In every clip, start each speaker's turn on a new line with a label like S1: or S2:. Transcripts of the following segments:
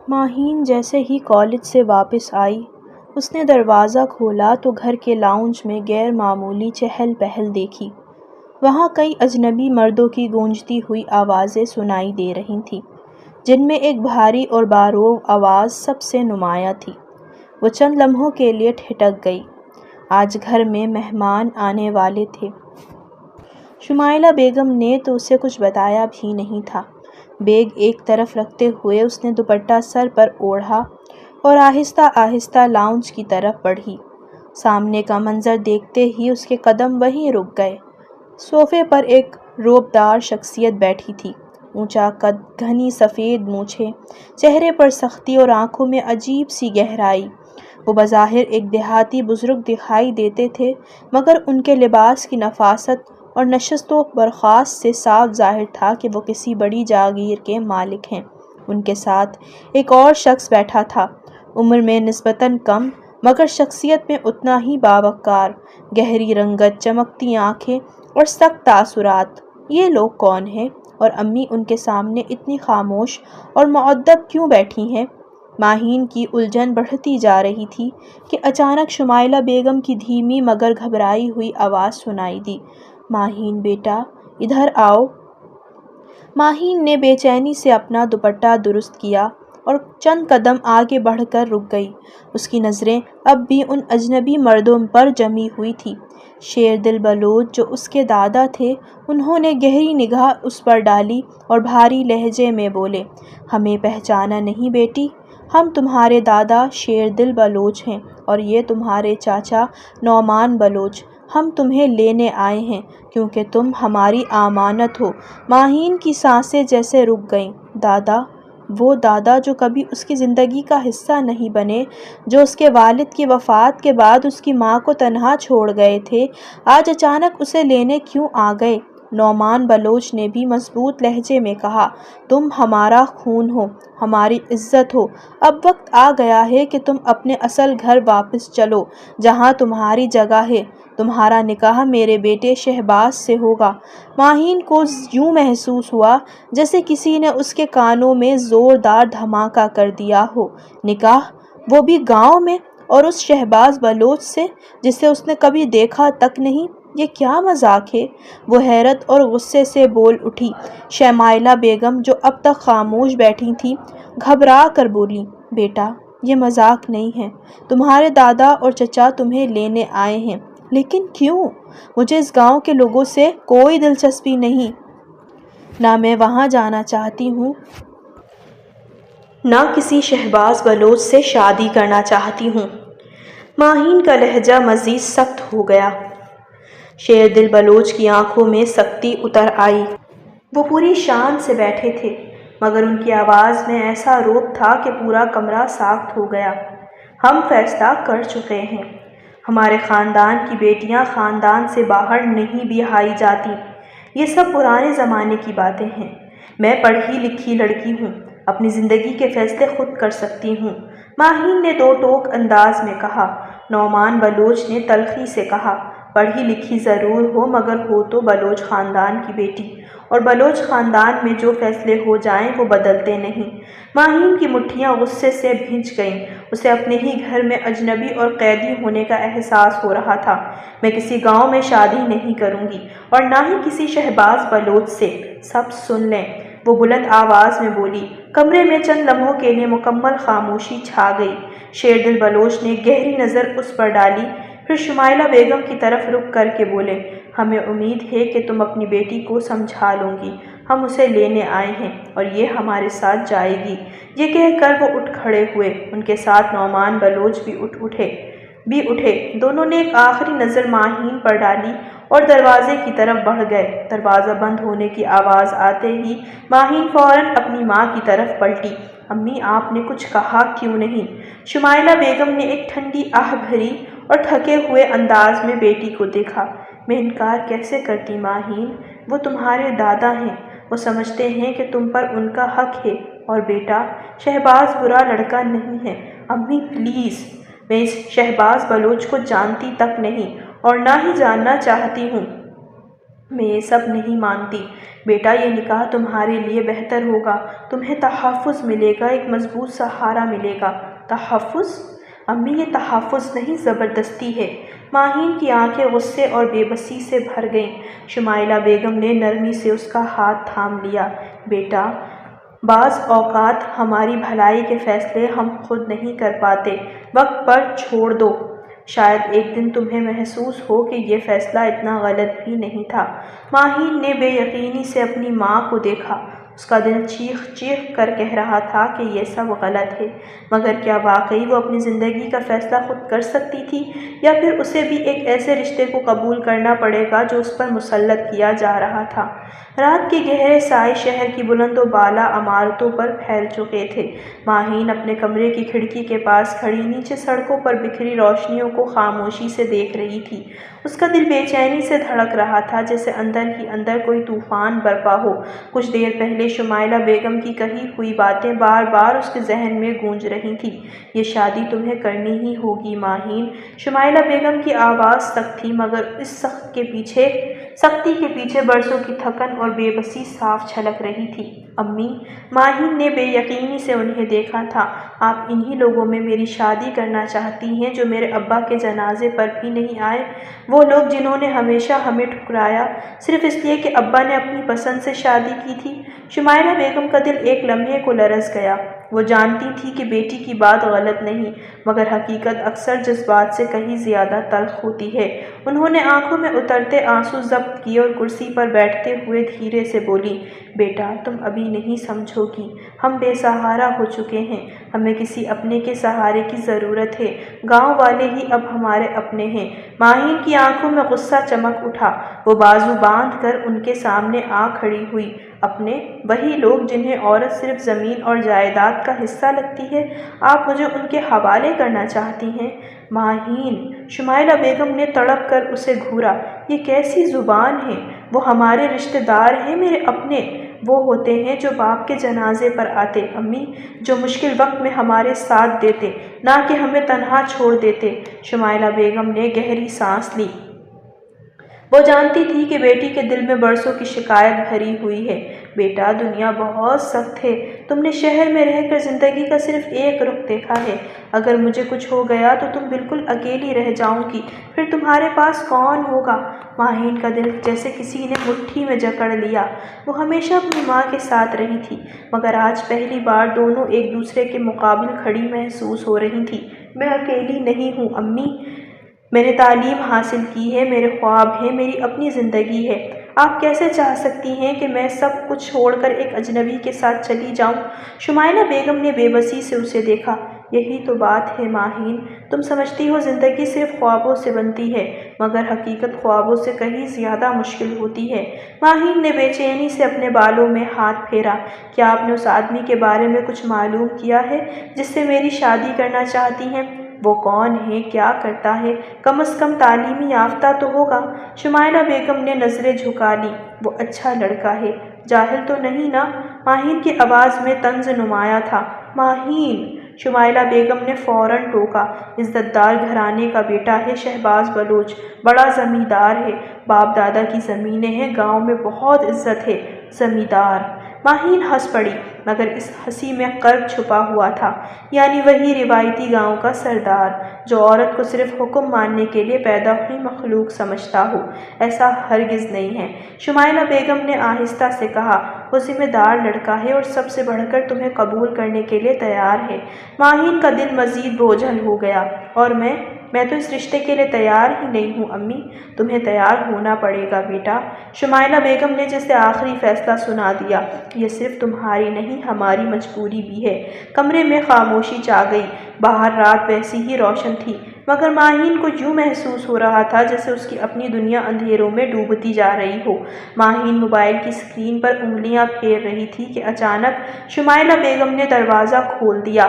S1: ماہین جیسے ہی کالج سے واپس آئی، اس نے دروازہ کھولا تو گھر کے لاؤنج میں غیر معمولی چہل پہل دیکھی۔ وہاں کئی اجنبی مردوں کی گونجتی ہوئی آوازیں سنائی دے رہی تھیں، جن میں ایک بھاری اور باروب آواز سب سے نمایاں تھی۔ وہ چند لمحوں کے لیے ٹھٹک گئی۔ آج گھر میں مہمان آنے والے تھے۔ شمائلہ بیگم نے تو اسے کچھ بتایا بھی نہیں تھا۔ بیگ ایک طرف رکھتے ہوئے اس نے دوپٹہ سر پر اوڑھا اور آہستہ آہستہ لاؤنج کی طرف بڑھی۔ سامنے کا منظر دیکھتے ہی اس کے قدم وہیں رک گئے۔ صوفے پر ایک رعبدار شخصیت بیٹھی تھی۔ اونچا قد، گھنی سفید مونچھیں، چہرے پر سختی اور آنکھوں میں عجیب سی گہرائی۔ وہ بظاہر ایک دیہاتی بزرگ دکھائی دیتے تھے، مگر ان کے لباس کی نفاست اور نشست و برخاست سے صاف ظاہر تھا کہ وہ کسی بڑی جاگیر کے مالک ہیں۔ ان کے ساتھ ایک اور شخص بیٹھا تھا، عمر میں نسبتاً کم مگر شخصیت میں اتنا ہی باوقار، گہری رنگت، چمکتی آنکھیں اور سخت تاثرات۔ یہ لوگ کون ہیں؟ اور امی ان کے سامنے اتنی خاموش اور مؤدب کیوں بیٹھی ہیں؟ ماہین کی الجھن بڑھتی جا رہی تھی کہ اچانک شمائلہ بیگم کی دھیمی مگر گھبرائی ہوئی آواز سنائی دی، "ماہین بیٹا، ادھر آؤ۔" ماہین نے بے چینی سے اپنا دوپٹہ درست کیا اور چند قدم آگے بڑھ کر رک گئی۔ اس کی نظریں اب بھی ان اجنبی مردوں پر جمی ہوئی تھیں۔ شیر دل بلوچ جو اس کے دادا تھے، انہوں نے گہری نگاہ اس پر ڈالی اور بھاری لہجے میں بولے، "ہمیں پہچانا نہیں بیٹی؟ ہم تمہارے دادا شیر دل بلوچ ہیں اور یہ تمہارے چاچا نعمان بلوچ۔ ہم تمہیں لینے آئے ہیں کیونکہ تم ہماری امانت ہو۔" ماہین کی سانسیں جیسے رک گئیں۔ دادا؟ وہ دادا جو کبھی اس کی زندگی کا حصہ نہیں بنے، جو اس کے والد کی وفات کے بعد اس کی ماں کو تنہا چھوڑ گئے تھے، آج اچانک اسے لینے کیوں آ گئے؟ نعمان بلوچ نے بھی مضبوط لہجے میں کہا، "تم ہمارا خون ہو، ہماری عزت ہو۔ اب وقت آ گیا ہے کہ تم اپنے اصل گھر واپس چلو، جہاں تمہاری جگہ ہے۔ تمہارا نکاح میرے بیٹے شہباز سے ہوگا۔" ماہین کو یوں محسوس ہوا جیسے کسی نے اس کے کانوں میں زوردار دھماکہ کر دیا ہو۔ نکاح؟ وہ بھی گاؤں میں، اور اس شہباز بلوچ سے جسے اس نے کبھی دیکھا تک نہیں؟ یہ کیا مذاق ہے؟ وہ حیرت اور غصے سے بول اٹھی۔ شمائلہ بیگم جو اب تک خاموش بیٹھی تھی، گھبرا کر بولی، "بیٹا، یہ مذاق نہیں ہے۔ تمہارے دادا اور چچا تمہیں لینے آئے ہیں، لیکن کیوں؟ مجھے اس گاؤں کے لوگوں سے کوئی دلچسپی نہیں۔ نہ میں وہاں جانا چاہتی ہوں، نہ کسی شہباز بلوچ سے شادی کرنا چاہتی ہوں۔" ماہین کا لہجہ مزید سخت ہو گیا۔ شیر دل بلوچ کی آنکھوں میں سختی اتر آئی۔ وہ پوری شان سے بیٹھے تھے، مگر ان کی آواز میں ایسا رعب تھا کہ پورا کمرہ ساکت ہو گیا۔ "ہم فیصلہ کر چکے ہیں۔ ہمارے خاندان کی بیٹیاں خاندان سے باہر نہیں بیاہی جاتیں۔ یہ سب پرانے زمانے کی باتیں ہیں۔ میں پڑھی لکھی لڑکی ہوں، اپنی زندگی کے فیصلے خود کر سکتی ہوں۔" ماہین نے دو ٹوک انداز میں کہا۔ نعمان بلوچ نے تلخی سے کہا، "پڑھی لکھی ضرور ہو مگر ہو تو بلوچ خاندان کی بیٹی، اور بلوچ خاندان میں جو فیصلے ہو جائیں وہ بدلتے نہیں۔" ماہین کی مٹھیاں غصے سے بھنج گئیں۔ اسے اپنے ہی گھر میں اجنبی اور قیدی ہونے کا احساس ہو رہا تھا۔ "میں کسی گاؤں میں شادی نہیں کروں گی، اور نہ ہی کسی شہباز بلوچ سے۔ سب سن لیں!" وہ بلند آواز میں بولی۔ کمرے میں چند لمحوں کے لیے مکمل خاموشی چھا گئی۔ شیر دل بلوچ نے گہری نظر اس پر ڈالی، پھر شمائلہ بیگم کی طرف رخ کر کے بولے، "ہمیں امید ہے کہ تم اپنی بیٹی کو سمجھا لو گی۔ ہم اسے لینے آئے ہیں اور یہ ہمارے ساتھ جائے گی۔" یہ کہہ کر وہ اٹھ کھڑے ہوئے۔ ان کے ساتھ نعمان بلوچ بھی اٹھے۔ دونوں نے ایک آخری نظر ماہین پر ڈالی اور دروازے کی طرف بڑھ گئے۔ دروازہ بند ہونے کی آواز آتے ہی ماہین فوراً اپنی ماں کی طرف پلٹی۔ "امی، آپ نے کچھ کہا کیوں نہیں؟" شمائلہ بیگم نے ایک ٹھنڈی آہ بھری اور تھکے ہوئے انداز میں بیٹی کو دیکھا۔ "میں انکار کیسے کرتی ماہین؟ وہ تمہارے دادا ہیں، وہ سمجھتے ہیں کہ تم پر ان کا حق ہے، اور بیٹا شہباز برا لڑکا نہیں ہے۔" "امی پلیز، میں اس شہباز بلوچ کو جانتی تک نہیں اور نہ ہی جاننا چاہتی ہوں۔ میں یہ سب نہیں مانتی بیٹا، یہ نکاح تمہارے لیے بہتر ہوگا، تمہیں تحفظ ملے گا، ایک مضبوط سہارا ملے گا۔ تحفظ؟ امی یہ تحفظ نہیں، زبردستی ہے۔ ماہین کی آنکھیں غصے اور بے بسی سے بھر گئیں۔ شمائلہ بیگم نے نرمی سے اس کا ہاتھ تھام لیا۔ بیٹا، بعض اوقات ہماری بھلائی کے فیصلے ہم خود نہیں کر پاتے، وقت پر چھوڑ دو، شاید ایک دن تمہیں محسوس ہو کہ یہ فیصلہ اتنا غلط بھی نہیں تھا۔ ماہین نے بے یقینی سے اپنی ماں کو دیکھا۔ اس کا دل چیخ چیخ کر کہہ رہا تھا کہ یہ سب غلط ہے، مگر کیا واقعی وہ اپنی زندگی کا فیصلہ خود کر سکتی تھی، یا پھر اسے بھی ایک ایسے رشتے کو قبول کرنا پڑے گا جو اس پر مسلط کیا جا رہا تھا؟ رات کے گہرے سائے شہر کی بلند و بالا عمارتوں پر پھیل چکے تھے۔ ماہین اپنے کمرے کی کھڑکی کے پاس کھڑی نیچے سڑکوں پر بکھری روشنیوں کو خاموشی سے دیکھ رہی تھی۔ اس کا دل بے چینی سے دھڑک رہا تھا، جیسے اندر ہی اندر کوئی طوفان برپا ہو۔ کچھ دیر پہلے شمائلہ بیگم کی کہی ہوئی باتیں بار بار اس کے ذہن میں گونج رہی تھیں۔ یہ شادی تمہیں کرنی ہی ہوگی ماہین۔ شمائلہ بیگم کی آواز سخت تھی، مگر اس سختی کے پیچھے برسوں کی تھکن اور بے بسی صاف جھلک رہی تھی۔ امی، ماہین نے بے یقینی سے انہیں دیکھا تھا، آپ انہی لوگوں میں میری شادی کرنا چاہتی ہیں جو میرے ابا کے جنازے پر بھی نہیں آئے، وہ لوگ جنہوں نے ہمیشہ ہمیں ٹھکرایا صرف اس لیے کہ ابا نے اپنی پسند سے شادی کی تھی۔ شمائلہ بیگم کا دل ایک لمحے کو لرز گیا۔ وہ جانتی تھی کہ بیٹی کی بات غلط نہیں، مگر حقیقت اکثر جذبات سے کہیں زیادہ تلخ ہوتی ہے۔ انہوں نے آنکھوں میں اترتے آنسو ضبط کیے اور کرسی پر بیٹھتے ہوئے دھیرے سے بولی، بیٹا تم ابھی نہیں سمجھو گی، ہم بے سہارا ہو چکے ہیں، ہمیں کسی اپنے کے سہارے کی ضرورت ہے، گاؤں والے ہی اب ہمارے اپنے ہیں۔ ماہین کی آنکھوں میں غصہ چمک اٹھا۔ وہ بازو باندھ کر ان کے سامنے آ کھڑی ہوئی۔ اپنے؟ وہی لوگ جنہیں عورت صرف زمین اور جائیداد کا حصہ لگتی ہے، آپ مجھے ان کے حوالے کرنا چاہتی ہیں؟ ماہین، شمائلہ بیگم نے تڑپ کر اسے گھورا، یہ کیسی زبان ہے؟ وہ ہمارے رشتہ دار ہیں، میرے اپنے، وہ ہوتے ہیں جو باپ کے جنازے پر آتے، امی، جو مشکل وقت میں ہمارے ساتھ دیتے، نہ کہ ہمیں تنہا چھوڑ دیتے۔ شمائلہ بیگم نے گہری سانس لی۔ وہ جانتی تھی کہ بیٹی کے دل میں برسوں کی شکایت بھری ہوئی ہے۔ بیٹا، دنیا بہت سخت ہے، تم نے شہر میں رہ کر زندگی کا صرف ایک رخ دیکھا ہے، اگر مجھے کچھ ہو گیا تو تم بالکل اکیلی رہ جاؤ گی، پھر تمہارے پاس کون ہوگا؟ ماہین کا دل جیسے کسی نے مٹھی میں جکڑ لیا۔ وہ ہمیشہ اپنی ماں کے ساتھ رہی تھی، مگر آج پہلی بار دونوں ایک دوسرے کے مقابل کھڑی محسوس ہو رہی تھی۔ میں اکیلی نہیں ہوں امی، میں نے تعلیم حاصل کی ہے، میرے خواب ہیں، میری اپنی زندگی ہے۔ آپ کیسے چاہ سکتی ہیں کہ میں سب کچھ چھوڑ کر ایک اجنبی کے ساتھ چلی جاؤں؟ شمائلہ بیگم نے بے بسی سے اسے دیکھا۔ یہی تو بات ہے ماہین، تم سمجھتی ہو زندگی صرف خوابوں سے بنتی ہے، مگر حقیقت خوابوں سے کہیں زیادہ مشکل ہوتی ہے۔ ماہین نے بے چینی سے اپنے بالوں میں ہاتھ پھیرا۔ کیا آپ نے اس آدمی کے بارے میں کچھ معلوم کیا ہے جس سے میری شادی کرنا چاہتی ہیں؟ وہ کون ہے، کیا کرتا ہے، کم از کم تعلیم یافتہ تو ہوگا؟ شمائلہ بیگم نے نظریں جھکا لیں۔ وہ اچھا لڑکا ہے، جاہل تو نہیں نا؟ ماہین کی آواز میں طنز نمایاں تھا۔ ماہین! شمائلہ بیگم نے فوراً ٹوکا، عزت دار گھرانے کا بیٹا ہے شہباز بلوچ، بڑا زمیندار ہے، باپ دادا کی زمینیں ہیں، گاؤں میں بہت عزت ہے۔ زمیندار؟ ماہین ہنس پڑی، مگر اس ہنسی میں کرب چھپا ہوا تھا، یعنی وہی روایتی گاؤں کا سردار جو عورت کو صرف حکم ماننے کے لیے پیدا ہوئی مخلوق سمجھتا ہو۔ ایسا ہرگز نہیں ہے، شمائلہ بیگم نے آہستہ سے کہا، وہ ذمہ دار لڑکا ہے اور سب سے بڑھ کر تمہیں قبول کرنے کے لیے تیار ہے۔ ماہین کا دل مزید بوجھل ہو گیا۔ اور میں تو اس رشتے کے لیے تیار ہی نہیں ہوں امی، تمہیں تیار ہونا پڑے گا بیٹا۔ شمائلہ بیگم نے جسے آخری فیصلہ سنا دیا، یہ صرف تمہاری نہیں ہماری مجبوری بھی ہے۔ کمرے میں خاموشی چھا گئی۔ باہر رات ویسی ہی روشن تھی، مگر ماہین کو یوں محسوس ہو رہا تھا جیسے اس کی اپنی دنیا اندھیروں میں ڈوبتی جا رہی ہو۔ ماہین موبائل کی اسکرین پر انگلیاں پھیر رہی تھی کہ اچانک شمائلہ بیگم نے دروازہ کھول دیا۔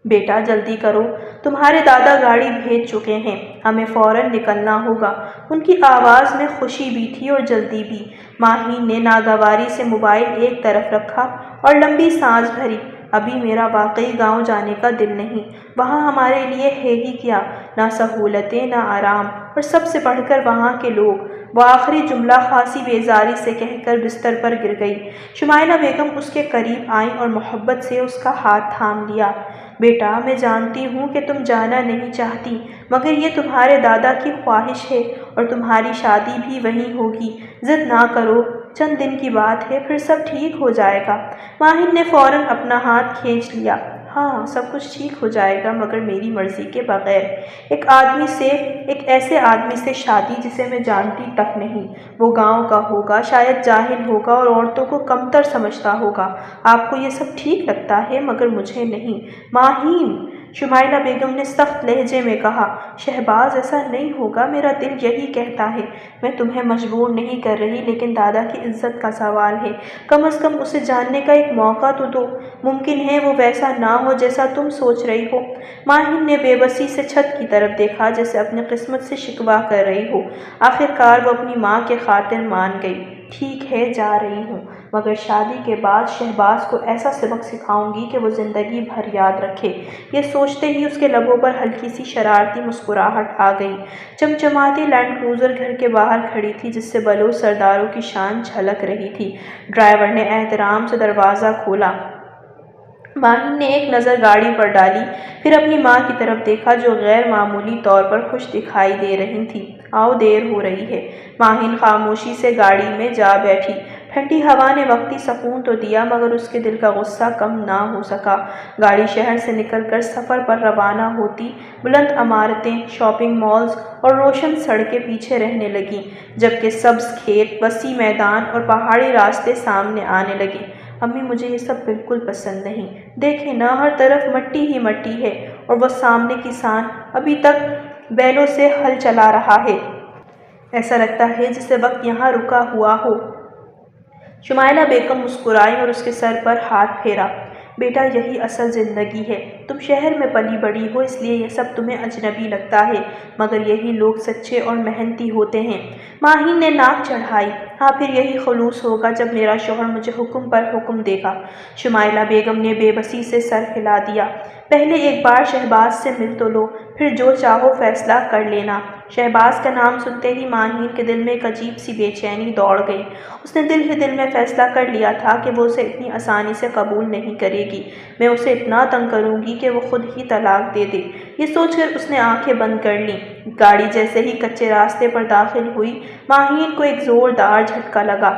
S1: بیٹا جلدی کرو، تمہارے دادا گاڑی بھیج چکے ہیں، ہمیں فوراً نکلنا ہوگا۔ ان کی آواز میں خوشی بھی تھی اور جلدی بھی۔ ماہین نے ناگواری سے موبائل ایک طرف رکھا اور لمبی سانس بھری۔ ابھی میرا واقعی گاؤں جانے کا دل نہیں، وہاں ہمارے لیے ہے ہی کیا، نہ سہولتیں نہ آرام، اور سب سے بڑھ کر وہاں کے لوگ۔ وہ آخری جملہ خاصی بیزاری سے کہہ کر بستر پر گر گئی۔ شمائلہ بیگم اس کے قریب آئیں اور محبت سے اس کا ہاتھ تھام لیا۔ بیٹا، میں جانتی ہوں کہ تم جانا نہیں چاہتی، مگر یہ تمہارے دادا کی خواہش ہے اور تمہاری شادی بھی وہیں ہوگی۔ ضد نہ کرو، چند دن کی بات ہے، پھر سب ٹھیک ہو جائے گا۔ ماہر نے فوراً اپنا ہاتھ کھینچ لیا۔ ہاں، سب کچھ ٹھیک ہو جائے گا، مگر میری مرضی کے بغیر۔ ایک ایسے آدمی سے شادی جسے میں جانتی تک نہیں۔ وہ گاؤں کا ہوگا، شاید جاہل ہوگا اور عورتوں کو کمتر سمجھتا ہوگا۔ آپ کو یہ سب ٹھیک لگتا ہے، مگر مجھے نہیں۔ ماہین، شمائلہ بیگم نے سخت لہجے میں کہا، شہباز ایسا نہیں ہوگا، میرا دل یہی کہتا ہے۔ میں تمہیں مجبور نہیں کر رہی، لیکن دادا کی عزت کا سوال ہے، کم از کم اسے جاننے کا ایک موقع تو دو۔ ممکن ہے وہ ویسا نہ ہو جیسا تم سوچ رہی ہو۔ ماہین نے بے بسی سے چھت کی طرف دیکھا، جیسے اپنی قسمت سے شکوہ کر رہی ہو۔ آخرکار وہ اپنی ماں کے خاطر مان گئی۔ ٹھیک ہے، جا رہی ہوں، مگر شادی کے بعد شہباز کو ایسا سبق سکھاؤں گی کہ وہ زندگی بھر یاد رکھے۔ یہ سوچتے ہی اس کے لبوں پر ہلکی سی شرارتی مسکراہٹ آ گئی۔ چمچماتی لینڈ کروزر گھر کے باہر کھڑی تھی، جس سے بلوچ سرداروں کی شان جھلک رہی تھی۔ ڈرائیور نے احترام سے دروازہ کھولا۔ ماہین نے ایک نظر گاڑی پر ڈالی، پھر اپنی ماں کی طرف دیکھا جو غیر معمولی طور پر خوش دکھائی دے رہی تھی۔ آؤ، دیر ہو رہی ہے۔ ماہین خاموشی سے گاڑی میں جا بیٹھی۔ ٹھنڈی ہوا نے وقتی سکون تو دیا، مگر اس کے دل کا غصہ کم نہ ہو سکا۔ گاڑی شہر سے نکل کر سفر پر روانہ ہوتی، بلند عمارتیں، شاپنگ مالز اور روشن سڑکیں پیچھے رہنے لگیں، جبکہ سبز کھیت، وسیع میدان اور پہاڑی راستے سامنے آنے لگے۔ امی، مجھے یہ سب بالکل پسند نہیں۔ دیکھیں نا، ہر طرف مٹی ہی مٹی ہے، اور وہ سامنے کسان ابھی تک بیلوں سے ہل چلا رہا ہے۔ ایسا لگتا ہے جیسے وقت یہاں رکا ہوا ہو۔ شمائلہ بیگم مسکرائیں اور اس کے سر پر ہاتھ پھیرا۔ بیٹا، یہی اصل زندگی ہے۔ تم شہر میں پلی بڑھی ہو، اس لیے یہ سب تمہیں اجنبی لگتا ہے، مگر یہی لوگ سچے اور محنتی ہوتے ہیں۔ ماہین نے ناک چڑھائی۔ ہاں، پھر یہی خلوص ہوگا جب میرا شوہر مجھے حکم پر حکم دے گا۔ شمائلہ بیگم نے بے بسی سے سر ہلا دیا۔ پہلے ایک بار شہباز سے مل تو لو، پھر جو چاہو فیصلہ کر لینا۔ شہباز کا نام سنتے ہی ماہین کے دل میں ایک عجیب سی بے چینی دوڑ گئی۔ اس نے دل ہی دل میں فیصلہ کر لیا تھا کہ وہ اسے اتنی آسانی سے قبول نہیں کرے گی۔ میں اسے اتنا تنگ کروں گی کہ وہ خود ہی طلاق دے دے۔ یہ سوچ کر اس نے آنکھیں بند کر لیں۔ گاڑی جیسے ہی کچے راستے پر داخل ہوئی، ماہین کو ایک زوردار جھٹکا لگا۔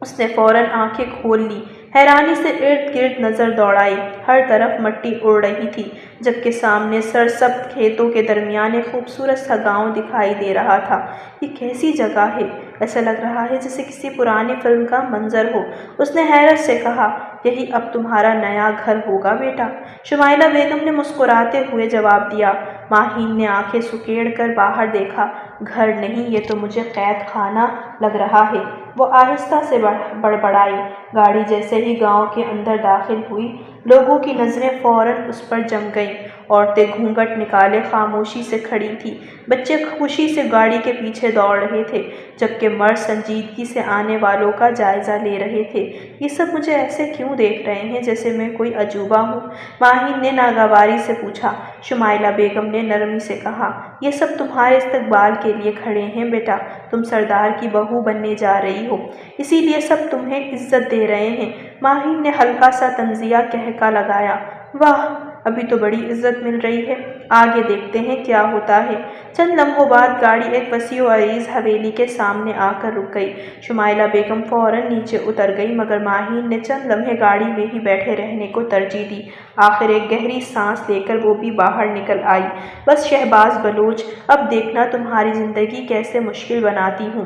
S1: اس نے فوراً آنکھیں کھول لی، حیرانی سے ارد گرد نظر دوڑائی۔ ہر طرف مٹی اڑ رہی تھی، جبکہ سامنے سرسبز کھیتوں کے درمیان ایک خوبصورت سا گاؤں دکھائی دے رہا تھا۔ یہ کیسی جگہ ہے؟ ایسا لگ رہا ہے جیسے کسی پرانی فلم کا منظر ہو۔ اس نے حیرت سے کہا، یہی اب تمہارا نیا گھر ہوگا بیٹا؟ شمائلہ بیگم نے مسکراتے ہوئے جواب دیا۔ ماہین نے آنکھیں سکیڑ کر باہر دیکھا۔ گھر نہیں، یہ تو مجھے قید خانہ لگ رہا ہے۔ وہ آہستہ سے بڑبڑائی۔ گاڑی جیسے ہی گاؤں کے اندر داخل ہوئی، لوگوں کی نظریں فوراً اس پر جم گئیں۔ عورتیں گھونگھٹ نکالے خاموشی سے کھڑی تھیں، بچے خوشی سے گاڑی کے پیچھے دوڑ رہے تھے، جبکہ مرد سنجیدگی سے آنے والوں کا جائزہ لے رہے تھے۔ یہ سب مجھے ایسے کیوں دیکھ رہے ہیں جیسے میں کوئی عجوبہ ہوں؟ ماہین نے ناگواری سے پوچھا۔ شمائلہ بیگم نے نرمی سے کہا، یہ سب تمہارے استقبال کے لیے کھڑے ہیں بیٹا۔ تم سردار کی بہو بننے جا رہی ہو، اسی لیے سب تمہیں عزت دے رہے ہیں۔ ماہین نے ہلکا سا طنزیہ قہقہ لگایا۔ واہ، ابھی تو بڑی عزت مل رہی ہے، آگے دیکھتے ہیں کیا ہوتا ہے۔ چند لمحوں بعد گاڑی ایک وسیع و عریض حویلی کے سامنے آ کر رک گئی۔ شمائلہ بیگم فوراً نیچے اتر گئی، مگر ماہین نے چند لمحے گاڑی میں ہی بیٹھے رہنے کو ترجیح دی۔ آخر ایک گہری سانس لے کر وہ بھی باہر نکل آئی۔ بس شہباز بلوچ، اب دیکھنا تمہاری زندگی کیسے مشکل بناتی ہوں۔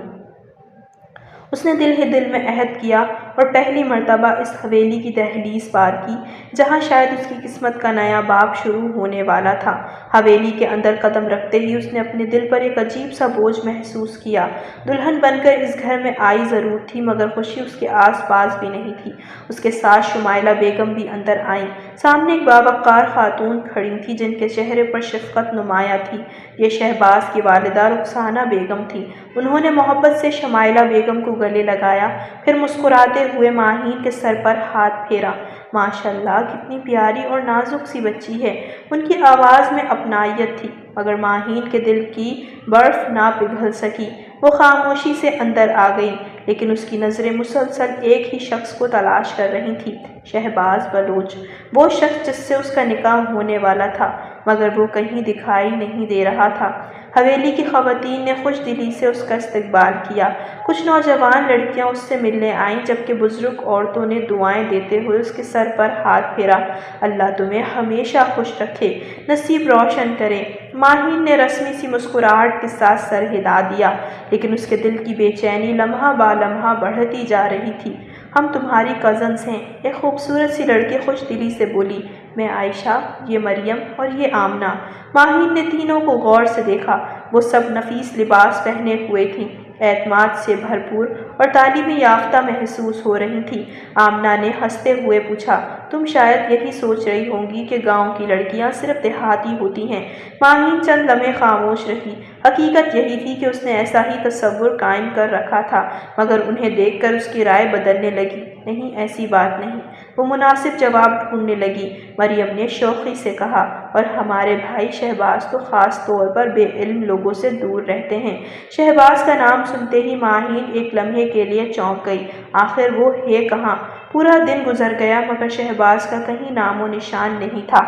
S1: اس نے دل ہی دل میں عہد کیا اور پہلی مرتبہ اس حویلی کی دہلیز پار کی، جہاں شاید اس کی قسمت کا نیا باب شروع ہونے والا تھا۔ حویلی کے اندر قدم رکھتے ہی اس نے اپنے دل پر ایک عجیب سا بوجھ محسوس کیا۔ دلہن بن کر اس گھر میں آئی ضرور تھی، مگر خوشی اس کے آس پاس بھی نہیں تھی۔ اس کے ساتھ شمائلہ بیگم بھی اندر آئیں۔ سامنے ایک باوقار خاتون کھڑی تھی، جن کے چہرے پر شفقت نمایاں تھی۔ یہ شہباز کی والدہ رخسانہ بیگم تھی۔ انہوں نے محبت سے شمائلہ بیگم کو گلے لگایا، پھر مسکراتے مسکراتے ہوئے ماہین کے سر پر ہاتھ پھیرا۔ ماشاءاللہ کتنی پیاری اور نازک سی بچی ہے۔ ان کی آواز میں اپنائیت تھی، مگر ماہین کے دل کی برف نہ پگھل سکی۔ وہ خاموشی سے اندر آ گئی، لیکن اس کی نظریں مسلسل ایک ہی شخص کو تلاش کر رہی تھیں، شہباز بلوچ۔ وہ شخص جس سے اس کا نکاح ہونے والا تھا، مگر وہ کہیں دکھائی نہیں دے رہا تھا۔ حویلی کی خواتین نے خوش دلی سے اس کا استقبال کیا۔ کچھ نوجوان لڑکیاں اس سے ملنے آئیں، جبکہ بزرگ عورتوں نے دعائیں دیتے ہوئے اس کے سر پر ہاتھ پھیرا۔ اللہ تمہیں ہمیشہ خوش رکھے، نصیب روشن کرے۔ ماہین نے رسمی سی مسکراہٹ کے ساتھ سر ہلا دیا، لیکن اس کے دل کی بے چینی لمحہ با لمحہ بڑھتی جا رہی تھی۔ ہم تمہاری کزنز ہیں، ایک خوبصورت سی لڑکی خوش دلی سے بولی۔ میں عائشہ، یہ مریم اور یہ آمنہ۔ ماہین نے تینوں کو غور سے دیکھا۔ وہ سب نفیس لباس پہنے ہوئے تھیں، اعتماد سے بھرپور اور تعلیم یافتہ محسوس ہو رہی تھیں۔ آمنہ نے ہنستے ہوئے پوچھا، تم شاید یہی سوچ رہی ہوں گی کہ گاؤں کی لڑکیاں صرف دیہاتی ہوتی ہیں۔ ماہین چند لمحے خاموش رہی۔ حقیقت یہی تھی کہ اس نے ایسا ہی تصور قائم کر رکھا تھا، مگر انہیں دیکھ کر اس کی رائے بدلنے لگی۔ نہیں، ایسی بات نہیں۔ وہ مناسب جواب ڈھونڈنے لگی۔ مریم نے شوخی سے کہا، اور ہمارے بھائی شہباز تو خاص طور پر بے علم لوگوں سے دور رہتے ہیں۔ شہباز کا نام سنتے ہی ماہین ایک لمحے کے لیے چونک گئی۔ آخر وہ ہے کہاں؟ پورا دن گزر گیا، مگر شہباز کا کہیں نام و نشان نہیں تھا۔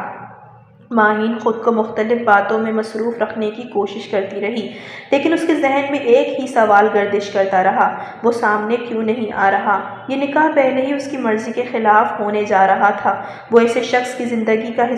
S1: ماہین خود کو مختلف باتوں میں مصروف رکھنے کی کوشش کرتی رہی، لیکن اس کے ذہن میں ایک ہی سوال گردش کرتا رہا، وہ سامنے کیوں نہیں آ رہا؟ یہ نکاح پہلے ہی اس کی مرضی کے خلاف ہونے جا رہا تھا۔ وہ ایسے شخص کی زندگی کا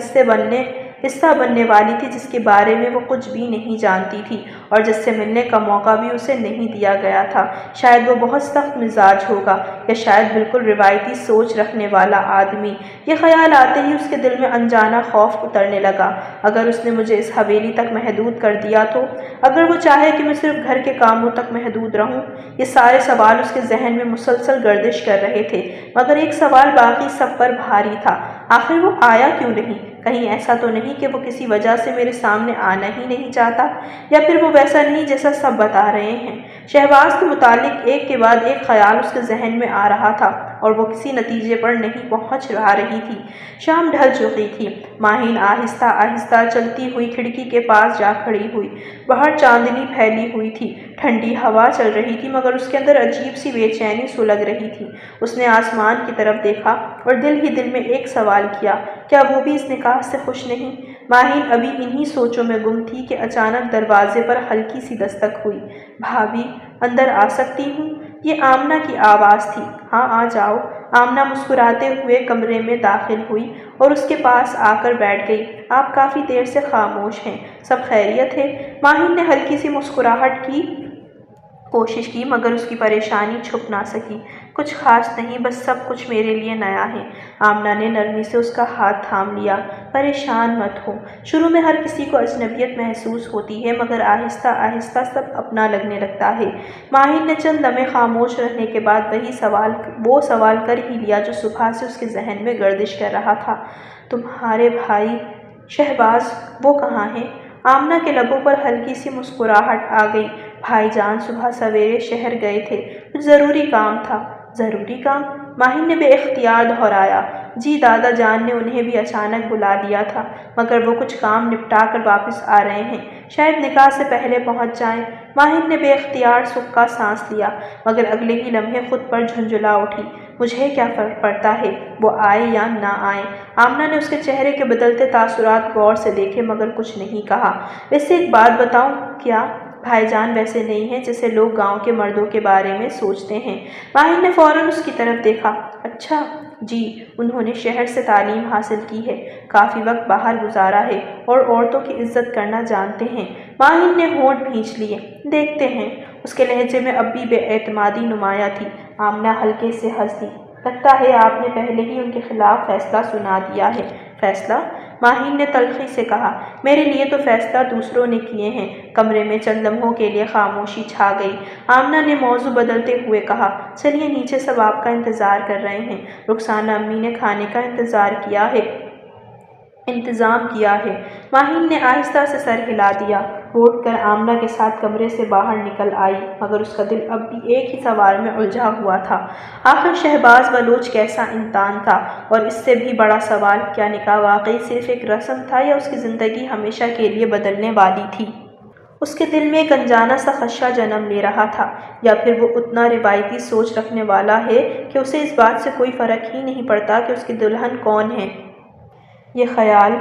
S1: حصہ بننے والی تھی جس کے بارے میں وہ کچھ بھی نہیں جانتی تھی، اور جس سے ملنے کا موقع بھی اسے نہیں دیا گیا تھا۔ شاید وہ بہت سخت مزاج ہوگا، یا شاید بالکل روایتی سوچ رکھنے والا آدمی۔ یہ خیال آتے ہی اس کے دل میں انجانا خوف اترنے لگا۔ اگر اس نے مجھے اس حویلی تک محدود کر دیا تو؟ اگر وہ چاہے کہ میں صرف گھر کے کاموں تک محدود رہوں؟ یہ سارے سوال اس کے ذہن میں مسلسل گردش کر رہے تھے، مگر ایک سوال باقی سب پر بھاری تھا، آخر وہ آیا کیوں نہیں؟ کہیں ایسا تو نہیں کہ وہ کسی وجہ سے میرے سامنے آنا ہی نہیں چاہتا، یا پھر وہ ویسا نہیں جیسا سب بتا رہے ہیں؟ شہباز کے متعلق ایک کے بعد ایک خیال اس کے ذہن میں آ رہا تھا، اور وہ کسی نتیجے پر نہیں پہنچ رہی تھی۔ شام ڈھل چکی تھی۔ ماہین آہستہ آہستہ چلتی ہوئی کھڑکی کے پاس جا کھڑی ہوئی۔ باہر چاندنی پھیلی ہوئی تھی، ٹھنڈی ہوا چل رہی تھی، مگر اس کے اندر عجیب سی بے چینی سلگ رہی تھی۔ اس نے آسمان کی طرف دیکھا اور دل ہی دل میں ایک سوال کیا، کیا وہ بھی اس نکاح سے خوش نہیں؟ ماہین ابھی انہی سوچوں میں گم تھی کہ اچانک دروازے پر ہلکی سی دستک ہوئی۔ بھابھی، اندر آ سکتی ہوں؟ یہ آمنہ کی آواز تھی۔ ہاں، آ جاؤ۔ آمنہ مسکراتے ہوئے کمرے میں داخل ہوئی اور اس کے پاس آ کر بیٹھ گئی۔ آپ کافی دیر سے خاموش ہیں، سب خیریت ہے؟ ماہین نے ہلکی سی مسکراہٹ کی کوشش کی، مگر اس کی پریشانی چھپ نہ سکی۔ کچھ خاص نہیں، بس سب کچھ میرے لیے نیا ہے۔ آمنہ نے نرمی سے اس کا ہاتھ تھام لیا۔ پریشان مت ہو، شروع میں ہر کسی کو اجنبیت محسوس ہوتی ہے، مگر آہستہ آہستہ سب اپنا لگنے لگتا ہے۔ ماہین نے چند لمحے خاموش رہنے کے بعد وہ سوال کر ہی لیا جو صبح سے اس کے ذہن میں گردش کر رہا تھا، تمہارے بھائی شہباز، وہ کہاں ہیں؟ آمنہ کے لبوں پر ہلکی سی مسکراہٹ آ گئی۔ بھائی جان صبح سویرے شہر گئے تھے، کچھ ضروری کام تھا۔ ضروری کام؟ ماہین نے بے اختیار دہرایا۔ جی، دادا جان نے انہیں بھی اچانک بلا لیا تھا، مگر وہ کچھ کام نپٹا کر واپس آ رہے ہیں، شاید نکاح سے پہلے پہنچ جائیں۔ ماہین نے بے اختیار سکا سانس لیا، مگر اگلے ہی لمحے خود پر جھنجھلا اٹھی۔ مجھے کیا فرق پڑتا ہے وہ آئے یا نہ آئے؟ آمنہ نے اس کے چہرے کے بدلتے تاثرات غور سے دیکھے، مگر کچھ نہیں کہا۔ ویسے ایک بات بتاؤں؟ کیا؟ بھائی جان ویسے نہیں ہیں جیسے لوگ گاؤں کے مردوں کے بارے میں سوچتے ہیں۔ ماہین نے فوراً اس کی طرف دیکھا۔ اچھا، جی، انہوں نے شہر سے تعلیم حاصل کی ہے، کافی وقت باہر گزارا ہے، اور عورتوں کی عزت کرنا جانتے ہیں۔ ماہین نے ہونٹ بھینچ لیے۔ دیکھتے ہیں۔ اس کے لہجے میں اب بھی بے اعتمادی نمایاں تھی۔ آمنہ ہلکے سے ہنس دی۔ لگتا ہے آپ نے پہلے ہی ان کے خلاف فیصلہ سنا دیا ہے۔ فیصلہ؟ ماہین نے تلخی سے کہا۔ میرے لیے تو فیصلہ دوسروں نے کیے ہیں۔ کمرے میں چند لمحوں کے لیے خاموشی چھا گئی۔ آمنہ نے موضوع بدلتے ہوئے کہا، چلیے نیچے سب آپ کا انتظار کر رہے ہیں، رخسانہ امی نے کھانے کا انتظار کیا ہے۔ انتظام کیا ہے۔ ماہین نے آہستہ سے سر ہلا دیا۔ وہ اٹھ کر آمنہ کے ساتھ کمرے سے باہر نکل آئی، مگر اس کا دل اب بھی ایک ہی سوال میں الجھا ہوا تھا۔ آخر شہباز بلوچ کیسا انسان تھا؟ اور اس سے بھی بڑا سوال، کیا نکاح واقعی صرف ایک رسم تھا یا اس کی زندگی ہمیشہ کے لیے بدلنے والی تھی؟ اس کے دل میں ایک انجانا سا خدشہ جنم لے رہا تھا، یا پھر وہ اتنا روایتی سوچ رکھنے والا ہے کہ اسے اس بات سے کوئی فرق ہی نہیں پڑتا کہ اس کی دلہن کون ہے۔ یہ خیال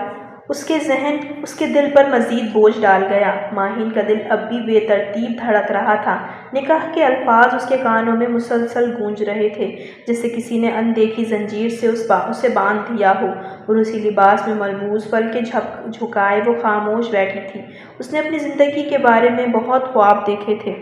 S1: اس کے دل پر مزید بوجھ ڈال گیا۔ ماہین کا دل اب بھی بے ترتیب دھڑک رہا تھا۔ نکاح کے الفاظ اس کے کانوں میں مسلسل گونج رہے تھے، جیسے کسی نے اندیکھی زنجیر سے اسے باندھ دیا ہو۔ اور اسی لباس میں ملبوس، پلکیں جھکائے وہ خاموش بیٹھی تھی۔ اس نے اپنی زندگی کے بارے میں بہت خواب دیکھے تھے،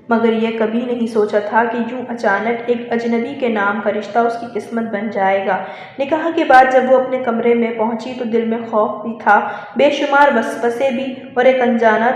S1: مگر یہ کبھی نہیں سوچا تھا کہ یوں اچانک ایک اجنبی کے نام کا رشتہ اس کی قسمت بن جائے گا۔ نکاح کے بعد جب وہ اپنے کمرے میں پہنچی تو دل میں خوف بھی تھا، بے شمار وسوسے بھی، اور ایک انجانا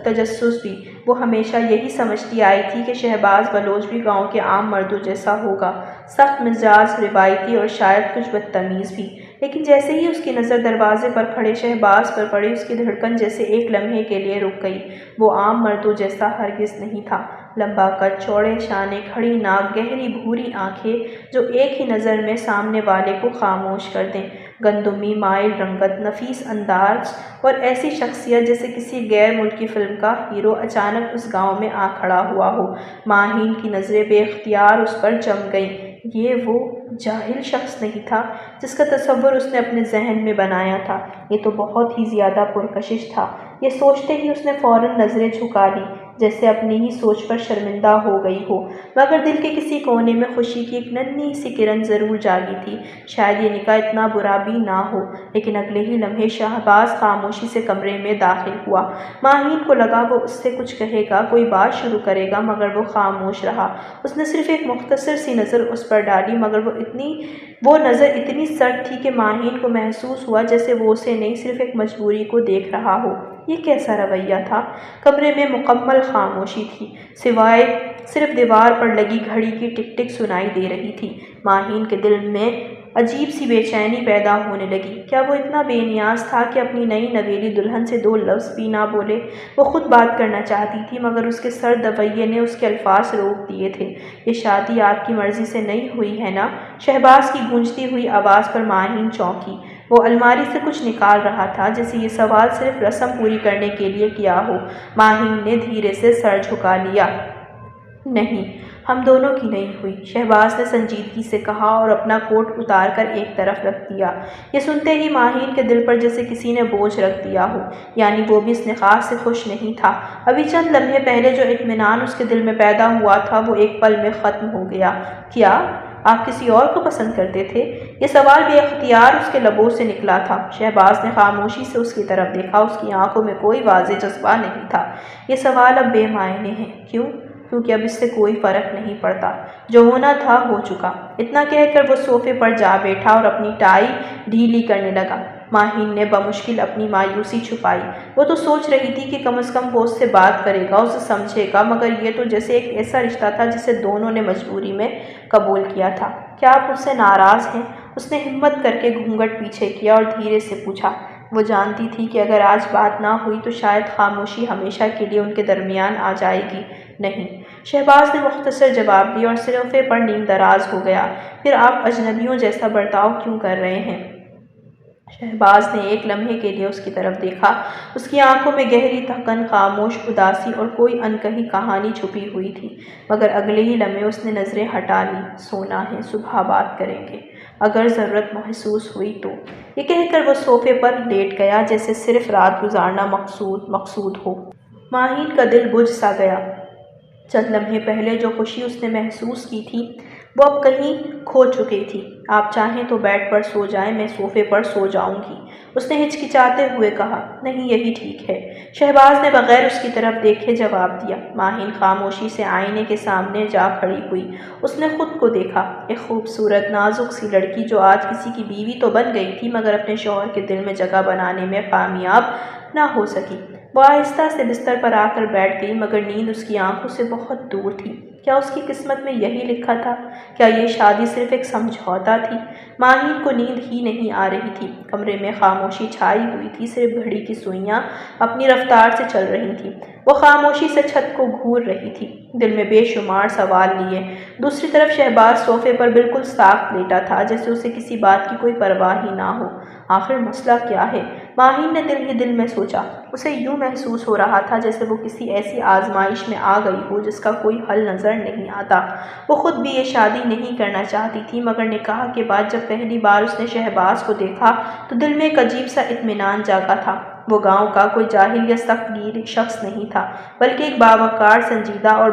S1: تجسس بھی۔ وہ ہمیشہ یہی سمجھتی آئی تھی کہ شہباز بلوچ بھی گاؤں کے عام مردوں جیسا ہوگا، سخت مزاج، روایتی اور شاید کچھ بدتمیز بھی۔ لیکن جیسے ہی اس کی نظر دروازے پر کھڑے شہباز پر پڑی، اس کی دھڑکن جیسے ایک لمحے کے لیے رک گئی۔ وہ عام مردوں جیسا ہرگز نہیں تھا۔ لمبا قد، چوڑے شانے، کھڑی ناک، گہری بھوری آنکھیں جو ایک ہی نظر میں سامنے والے کو خاموش کر دیں، گندمی مائل رنگت، نفیس انداز، اور ایسی شخصیت جیسے کسی غیر ملکی فلم کا ہیرو اچانک اس گاؤں میں آ کھڑا ہوا ہو۔ ماہین کی نظریں بے اختیار اس پر جم گئیں۔ یہ وہ جاہل شخص نہیں تھا جس کا تصور اس نے اپنے ذہن میں بنایا تھا، یہ تو بہت ہی زیادہ پرکشش تھا۔ یہ سوچتے ہی اس نے فوراً نظریں جھکا لی، جیسے اپنی ہی سوچ پر شرمندہ ہو گئی ہو، مگر دل کے کسی کونے میں خوشی کی ایک ننھی سی کرن ضرور جاگی تھی۔ شاید یہ نکاح اتنا برا بھی نہ ہو۔ لیکن اگلے ہی لمحے شہباز خاموشی سے کمرے میں داخل ہوا۔ ماہین کو لگا وہ اس سے کچھ کہے گا، کوئی بات شروع کرے گا، مگر وہ خاموش رہا۔ اس نے صرف ایک مختصر سی نظر اس پر ڈالی، مگر وہ نظر اتنی سرد تھی کہ ماہین کو محسوس ہوا جیسے وہ اسے نہیں، صرف ایک مجبوری کو دیکھ رہا ہو۔ یہ کیسا رویہ تھا؟ کمرے میں مکمل خاموشی تھی، سوائے صرف دیوار پر لگی گھڑی کی ٹک ٹک سنائی دے رہی تھی۔ ماہین کے دل میں عجیب سی بے چینی پیدا ہونے لگی۔ کیا وہ اتنا بے نیاز تھا کہ اپنی نئی نویلی دلہن سے دو لفظ بھی نہ بولے؟ وہ خود بات کرنا چاہتی تھی، مگر اس کے سرد رویے نے اس کے الفاظ روک دیے تھے۔ یہ شادی آپ کی مرضی سے نہیں ہوئی ہے نا؟ شہباز کی گونجتی ہوئی آواز پر ماہین چونکی۔ وہ الماری سے کچھ نکال رہا تھا، جیسے یہ سوال صرف رسم پوری کرنے کے لیے کیا ہو۔ ماہین نے دھیرے سے سر جھکا لیا۔ نہیں، ہم دونوں کی نہیں ہوئی، شہباز نے سنجیدگی سے کہا اور اپنا کوٹ اتار کر ایک طرف رکھ دیا۔ یہ سنتے ہی ماہین کے دل پر جیسے کسی نے بوجھ رکھ دیا ہو، یعنی وہ بھی اس نکاح سے خوش نہیں تھا۔ ابھی چند لمحے پہلے جو اطمینان اس کے دل میں پیدا ہوا تھا وہ ایک پل میں ختم ہو گیا۔ کیا آپ کسی اور کو پسند کرتے تھے؟ یہ سوال بے اختیار اس کے لبوں سے نکلا تھا۔ شہباز نے خاموشی سے اس کی طرف دیکھا، اس کی آنکھوں میں کوئی واضح جذبہ نہیں تھا۔ یہ سوال اب بے معنی ہے۔ کیوں؟ کیونکہ اب اس سے کوئی فرق نہیں پڑتا، جو ہونا تھا ہو چکا۔ اتنا کہہ کر وہ صوفے پر جا بیٹھا اور اپنی ٹائی ڈھیلی کرنے لگا۔ ماہین نے بمشکل اپنی مایوسی چھپائی۔ وہ تو سوچ رہی تھی کہ کم از کم وہ اس سے بات کرے گا، اسے سمجھے گا، مگر یہ تو جیسے ایک ایسا رشتہ تھا جسے دونوں نے مجبوری میں قبول کیا تھا۔ کیا آپ مجھ سے ناراض ہیں؟ اس نے ہمت کر کے گھونگھٹ پیچھے کیا اور دھیرے سے پوچھا۔ وہ جانتی تھی کہ اگر آج بات نہ ہوئی تو شاید خاموشی ہمیشہ کے لیے ان کے درمیان آ جائے گی۔ نہیں، شہباز نے مختصر جواب دیا اور صوفے پر نیم دراز ہو گیا۔ پھر آپ اجنبیوں جیسا برتاؤ کیوں کر رہے ہیں؟ شہباز نے ایک لمحے کے لیے اس کی طرف دیکھا۔ اس کی آنکھوں میں گہری تھکن، خاموش اداسی اور کوئی انکہی کہانی چھپی ہوئی تھی، مگر اگلے ہی لمحے اس نے نظریں ہٹا لی۔ سونا ہے، صبح بات کریں گے، اگر ضرورت محسوس ہوئی تو۔ یہ کہہ کر وہ صوفے پر لیٹ گیا، جیسے صرف رات گزارنا مقصود ہو۔ ماہین کا دل بجھ سا گیا۔ چند لمحے پہلے جو خوشی اس نے محسوس کی تھی وہ اب کہیں کھو چکی تھی۔ آپ چاہیں تو بیڈ پر سو جائیں، میں صوفے پر سو جاؤں گی، اس نے ہچکچاتے ہوئے کہا۔ نہیں، یہی ٹھیک ہے، شہباز نے بغیر اس کی طرف دیکھے جواب دیا۔ ماہین خاموشی سے آئینے کے سامنے جا کھڑی ہوئی۔ اس نے خود کو دیکھا، ایک خوبصورت نازک سی لڑکی جو آج کسی کی بیوی تو بن گئی تھی، مگر اپنے شوہر کے دل میں جگہ بنانے میں کامیاب نہ ہو سکی۔ وہ آہستہ سے بستر پر آ کر بیٹھ گئی، مگر نیند اس کی آنکھوں سے بہت دور تھی۔ کیا اس کی قسمت میں یہی لکھا تھا؟ کیا یہ شادی صرف ایک سمجھوتا تھی؟ ماہین کو نیند ہی نہیں آ رہی تھی۔ کمرے میں خاموشی چھائی ہوئی تھی، صرف گھڑی کی سوئیاں اپنی رفتار سے چل رہی تھیں۔ وہ خاموشی سے چھت کو گھور رہی تھی، دل میں بے شمار سوال لیے۔ دوسری طرف شہباز صوفے پر بالکل ساکت لیٹا تھا، جیسے اسے کسی بات کی کوئی پرواہ ہی نہ ہو۔ آخر مسئلہ کیا ہے؟ ماہین نے دل ہی دل میں سوچا۔ اسے یوں محسوس ہو رہا تھا جیسے وہ کسی ایسی آزمائش میں آ گئی ہو جس کا کوئی حل نظر نہیں آتا۔ وہ خود بھی یہ شادی نہیں کرنا چاہتی تھی، مگر نکاح کے بعد جب پہلی بار اس نے شہباز کو دیکھا تو دل میں ایک عجیب سا اطمینان جاگا تھا۔ وہ گاؤں کا کوئی جاہل یا سخت گیر شخص نہیں تھا، بلکہ ایک باوقار، سنجیدہ اور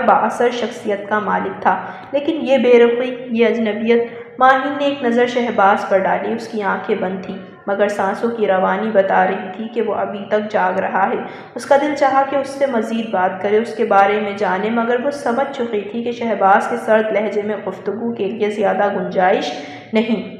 S1: بااثر شخصیت کا مالک تھا۔ لیکن یہ بے رخی، یہ اجنبیت۔ ماہین نے ایک نظر شہباز پر ڈالی۔ اس کی آنکھیں بند تھیں، مگر سانسوں کی روانی بتا رہی تھی کہ وہ ابھی تک جاگ رہا ہے۔ اس کا دل چاہا کہ اس سے مزید بات کرے، اس کے بارے میں جانے، مگر وہ سمجھ چکی تھی کہ شہباز کے سرد لہجے میں گفتگو کے لیے زیادہ گنجائش نہیں۔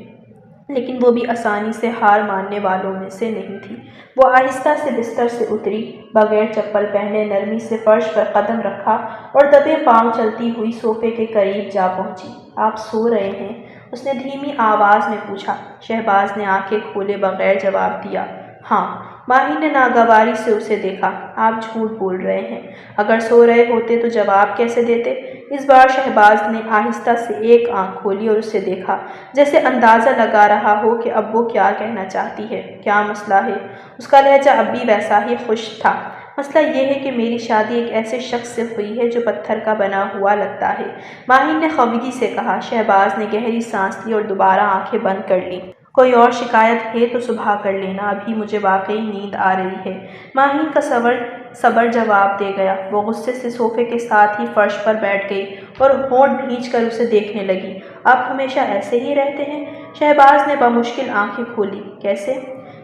S1: لیکن وہ بھی آسانی سے ہار ماننے والوں میں سے نہیں تھی۔ وہ آہستہ سے بستر سے اتری، بغیر چپل پہنے نرمی سے فرش پر قدم رکھا اور دبے پاؤں چلتی ہوئی صوفے کے قریب جا پہنچی۔ آپ سو رہے ہیں؟ اس نے دھیمی آواز میں پوچھا۔ شہباز نے آنکھیں کھولے بغیر جواب دیا۔ ہاں۔ ماہین نے ناگواری سے اسے دیکھا۔ آپ جھوٹ بول رہے ہیں۔ اگر سو رہے ہوتے تو جواب کیسے دیتے؟ اس بار شہباز نے آہستہ سے ایک آنکھ کھولی اور اسے دیکھا، جیسے اندازہ لگا رہا ہو کہ اب وہ کیا کہنا چاہتی ہے۔ کیا مسئلہ ہے؟ اس کا لہجہ اب بھی ویسا ہی خشک تھا۔ مسئلہ یہ ہے کہ میری شادی ایک ایسے شخص سے ہوئی ہے جو پتھر کا بنا ہوا لگتا ہے، ماہین نے خفگی سے کہا۔ شہباز نے گہری سانس لی اور دوبارہ آنکھیں بند کر لیں۔ کوئی اور شکایت ہے تو صبح کر لینا، ابھی مجھے واقعی نیند آ رہی ہے۔ ماہین کا صبر جواب دے گیا۔ وہ غصے سے صوفے کے ساتھ ہی فرش پر بیٹھ گئی اور ہونٹ بھینچ کر اسے دیکھنے لگی۔ آپ ہمیشہ ایسے ہی رہتے ہیں؟ شہباز نے بمشکل آنکھیں کھولی۔ کیسے؟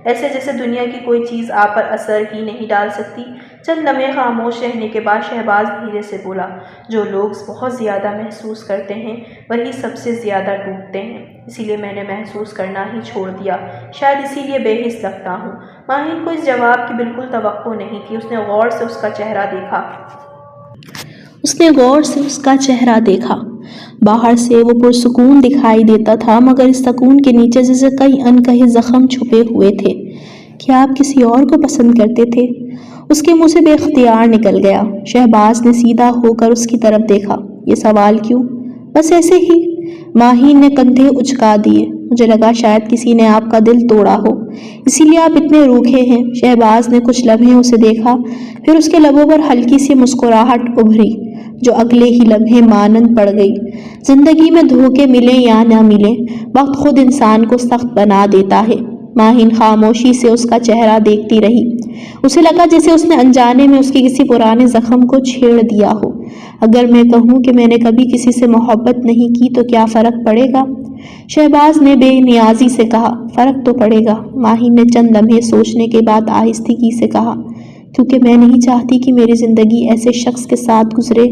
S1: ایسے جیسے دنیا کی کوئی چیز آپ پر اثر ہی نہیں ڈال سکتی۔ چند لمحے خاموش رہنے کے بعد شہباز دھیرے سے بولا، جو لوگ بہت زیادہ محسوس کرتے ہیں وہی سب سے زیادہ ٹوٹتے ہیں، اسی لیے میں نے محسوس کرنا ہی چھوڑ دیا، شاید اسی لیے بے حس لگتا ہوں۔ ماہین کو اس جواب کی بالکل توقع نہیں تھی۔ اس نے غور سے اس کا چہرہ دیکھا۔ باہر سے وہ پرسکون دکھائی دیتا تھا، مگر اس سکون کے نیچے جیسے کئی انکہے زخم چھپے ہوئے تھے۔ کیا آپ کسی اور کو پسند کرتے تھے؟ اس کے منہ سے بے اختیار نکل گیا۔ شہباز نے سیدھا ہو کر اس کی طرف دیکھا۔ یہ سوال کیوں؟ بس ایسے ہی۔ ماہین نے کندھے اچکا دیے۔ مجھے لگا شاید کسی نے آپ کا دل توڑا ہو، اسی لیے آپ اتنے روکھے ہیں۔ شہباز نے کچھ لمحے اسے دیکھا، پھر اس کے لبوں پر ہلکی سی مسکراہٹ ابھری، جو اگلے ہی لمحے مانند پڑ گئی۔ زندگی میں دھوکے ملیں یا نہ ملیں، وقت خود انسان کو سخت بنا دیتا ہے۔ ماہین خاموشی سے اس کا چہرہ دیکھتی رہی۔ اسے لگا جیسے اس نے انجانے میں اس کے کسی پرانے زخم کو چھیڑ دیا ہو۔ اگر میں کہوں کہ میں نے کبھی کسی سے محبت نہیں کی تو کیا فرق پڑے گا؟ شہباز نے بے نیازی سے کہا۔ فرق تو پڑے گا، ماہین نے چند لمحے سوچنے کے بعد آہستگی سے کہا، کیونکہ میں نہیں چاہتی کہ میری زندگی ایسے شخص کے ساتھ گزرے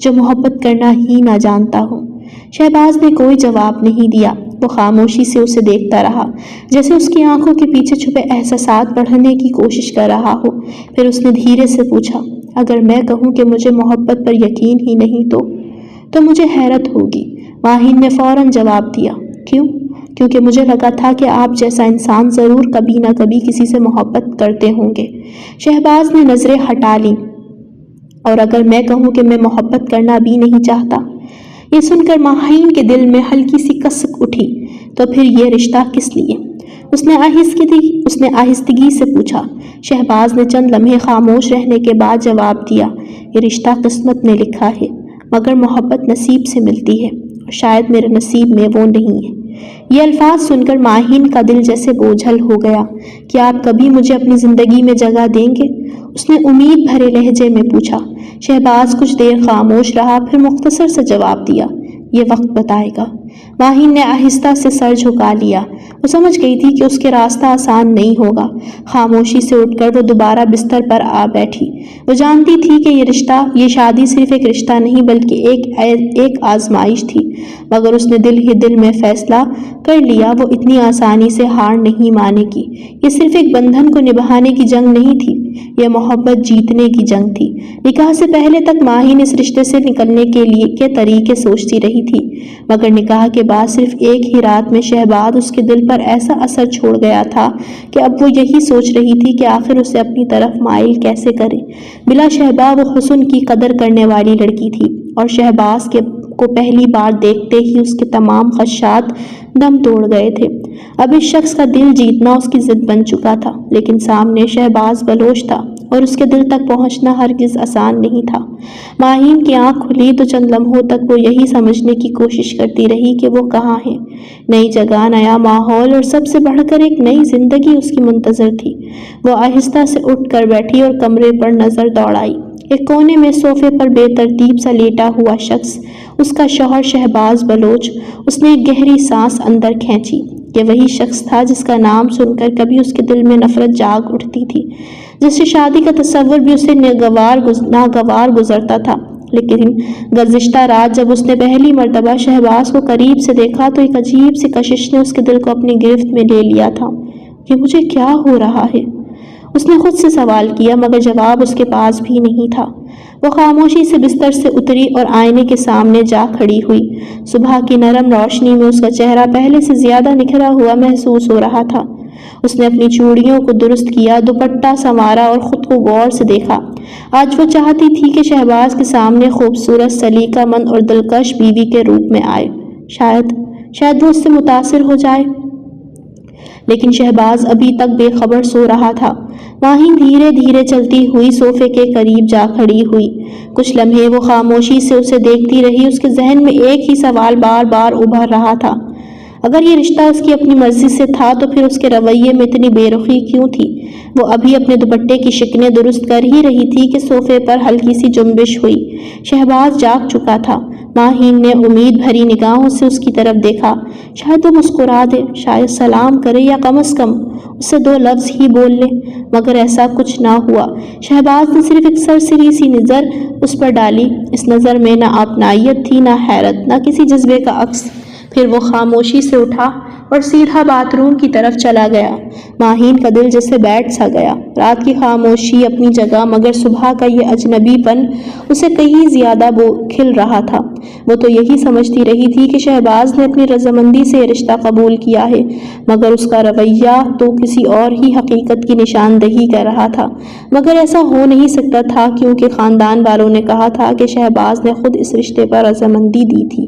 S1: جو محبت کرنا ہی نہ جانتا ہو۔ شہباز نے کوئی جواب نہیں دیا۔ وہ خاموشی سے اسے دیکھتا رہا، جیسے اس کی آنکھوں کے پیچھے چھپے احساسات پڑھنے کی کوشش کر رہا ہو۔ پھر اس نے دھیرے سے پوچھا، اگر میں کہوں کہ مجھے محبت پر یقین ہی نہیں تو مجھے حیرت ہوگی؟ ماہین نے فوراً جواب دیا، کیوں؟ کیونکہ مجھے لگا تھا کہ آپ جیسا انسان ضرور کبھی نہ کبھی کسی سے محبت کرتے ہوں گے۔ شہباز نے نظریں ہٹا لیں۔ اور اگر میں کہوں کہ میں محبت کرنا بھی نہیں چاہتا؟ یہ سن کر ماہین کے دل میں ہلکی سی کسک اٹھی۔ تو پھر یہ رشتہ کس لیے؟ اس نے آہستگی سے پوچھا۔ شہباز نے چند لمحے خاموش رہنے کے بعد جواب دیا، یہ رشتہ قسمت نے لکھا ہے، مگر محبت نصیب سے ملتی ہے، اور شاید میرے نصیب میں وہ نہیں ہے۔ یہ الفاظ سن کر ماہین کا دل جیسے بوجھل ہو گیا۔ کیا آپ کبھی مجھے اپنی زندگی میں جگہ دیں گے؟ اس نے امید بھرے لہجے میں پوچھا۔ شہباز کچھ دیر خاموش رہا، پھر مختصر سے جواب دیا، یہ وقت بتائے گا۔ ماہین نے آہستہ سے سر جھکا لیا۔ وہ سمجھ گئی تھی کہ اس کے راستہ آسان نہیں ہوگا۔ خاموشی سے اٹھ کر وہ دوبارہ بستر پر آ بیٹھی۔ وہ جانتی تھی کہ یہ شادی صرف ایک رشتہ نہیں بلکہ ایک آزمائش تھی، مگر اس نے دل ہی دل میں فیصلہ کر لیا وہ اتنی آسانی سے ہار نہیں مانے گی۔ یہ صرف ایک بندھن کو نبھانے کی جنگ نہیں تھی، یہ محبت جیتنے کی جنگ تھی۔ نکاح سے پہلے تک ماہین اس رشتے سے نکلنے کے طریقے سوچتی رہی تھی، مگر نکاح کے بعد صرف ایک ہی رات میں شہباز اس کے دل پر ایسا اثر چھوڑ گیا تھا کہ اب وہ یہی سوچ رہی تھی کہ آخر اسے اپنی طرف مائل کیسے کرے۔ بلا شہباز وہ حسن کی قدر کرنے والی لڑکی تھی، اور شہباز کو پہلی بار دیکھتے ہی اس کے تمام خدشات دم توڑ گئے تھے۔ اب اس شخص کا دل جیتنا اس کی ضد بن چکا تھا، لیکن سامنے شہباز بلوچ تھا اور اس کے دل تک پہنچنا ہرگز آسان نہیں تھا۔ ماہین کی آنکھ کھلی تو چند لمحوں تک وہ یہی سمجھنے کی کوشش کرتی رہی کہ وہ کہاں ہے۔ نئی جگہ، نیا ماحول اور سب سے بڑھ کر ایک نئی زندگی اس کی منتظر تھی۔ وہ آہستہ سے اٹھ کر بیٹھی اور کمرے پر نظر دوڑائی۔ ایک کونے میں صوفے پر بے ترتیب سا لیٹا ہوا شخص، اس کا شوہر شہباز بلوچ۔ اس نے ایک گہری سانس اندر کھینچی۔ یہ وہی شخص تھا جس کا نام سن کر کبھی اس کے دل میں نفرت جاگ اٹھتی تھی، جس سے شادی کا تصور بھی اسے ناگوار گزرتا تھا۔ لیکن گزشتہ رات جب اس نے پہلی مرتبہ شہباز کو قریب سے دیکھا تو ایک عجیب سی کشش نے اس کے دل کو اپنی گرفت میں لے لیا تھا۔ یہ مجھے کیا ہو رہا ہے؟ اس نے خود سے سوال کیا، مگر جواب اس کے پاس بھی نہیں تھا۔ وہ خاموشی سے بستر سے اتری اور آئینے کے سامنے جا کھڑی ہوئی۔ صبح کی نرم روشنی میں اس کا چہرہ پہلے سے زیادہ نکھرا ہوا محسوس ہو رہا تھا۔ اس نے اپنی چوڑیوں کو درست کیا، دوپٹہ سنوارا اور خود کو غور سے دیکھا۔ آج وہ چاہتی تھی کہ شہباز کے سامنے خوبصورت، سلیقہ مند اور دلکش بیوی کے روپ میں آئے۔ شاید وہ اس سے متاثر ہو جائے، لیکن شہباز ابھی تک بے خبر سو رہا تھا۔ ماہین دھیرے دھیرے چلتی ہوئی صوفے کے قریب جا کھڑی ہوئی۔ کچھ لمحے وہ خاموشی سے اسے دیکھتی رہی۔ اس کے ذہن میں ایک ہی سوال بار بار ابھر رہا تھا، اگر یہ رشتہ اس کی اپنی مرضی سے تھا تو پھر اس کے رویے میں اتنی بے رخی کیوں تھی؟ وہ ابھی اپنے دوپٹے کی شکنیں درست کر ہی رہی تھی کہ صوفے پر ہلکی سی جنبش ہوئی۔ شہباز جاگ چکا تھا۔ ماہین نے امید بھری نگاہوں سے اس کی طرف دیکھا۔ شاید وہ مسکرا دے، شاید سلام کرے، یا کم از کم اس سے دو لفظ ہی بول لے، مگر ایسا کچھ نہ ہوا۔ شہباز نے صرف ایک سرسری سی نظر اس پر ڈالی۔ اس نظر میں نہ اپنائیت تھی، نہ حیرت، نہ کسی جذبے کا عکس۔ پھر وہ خاموشی سے اٹھا اور سیدھا باتھ روم کی طرف چلا گیا۔ ماہین کا دل جیسے بیٹھ سا گیا۔ رات کی خاموشی اپنی جگہ، مگر صبح کا یہ اجنبی پن اسے کہیں زیادہ کھل رہا تھا۔ وہ تو یہی سمجھتی رہی تھی کہ شہباز نے اپنی رضامندی سے یہ رشتہ قبول کیا ہے، مگر اس کا رویہ تو کسی اور ہی حقیقت کی نشاندہی کر رہا تھا۔ مگر ایسا ہو نہیں سکتا تھا، کیونکہ خاندان والوں نے کہا تھا کہ شہباز نے خود اس رشتے پر رضامندی دی تھی۔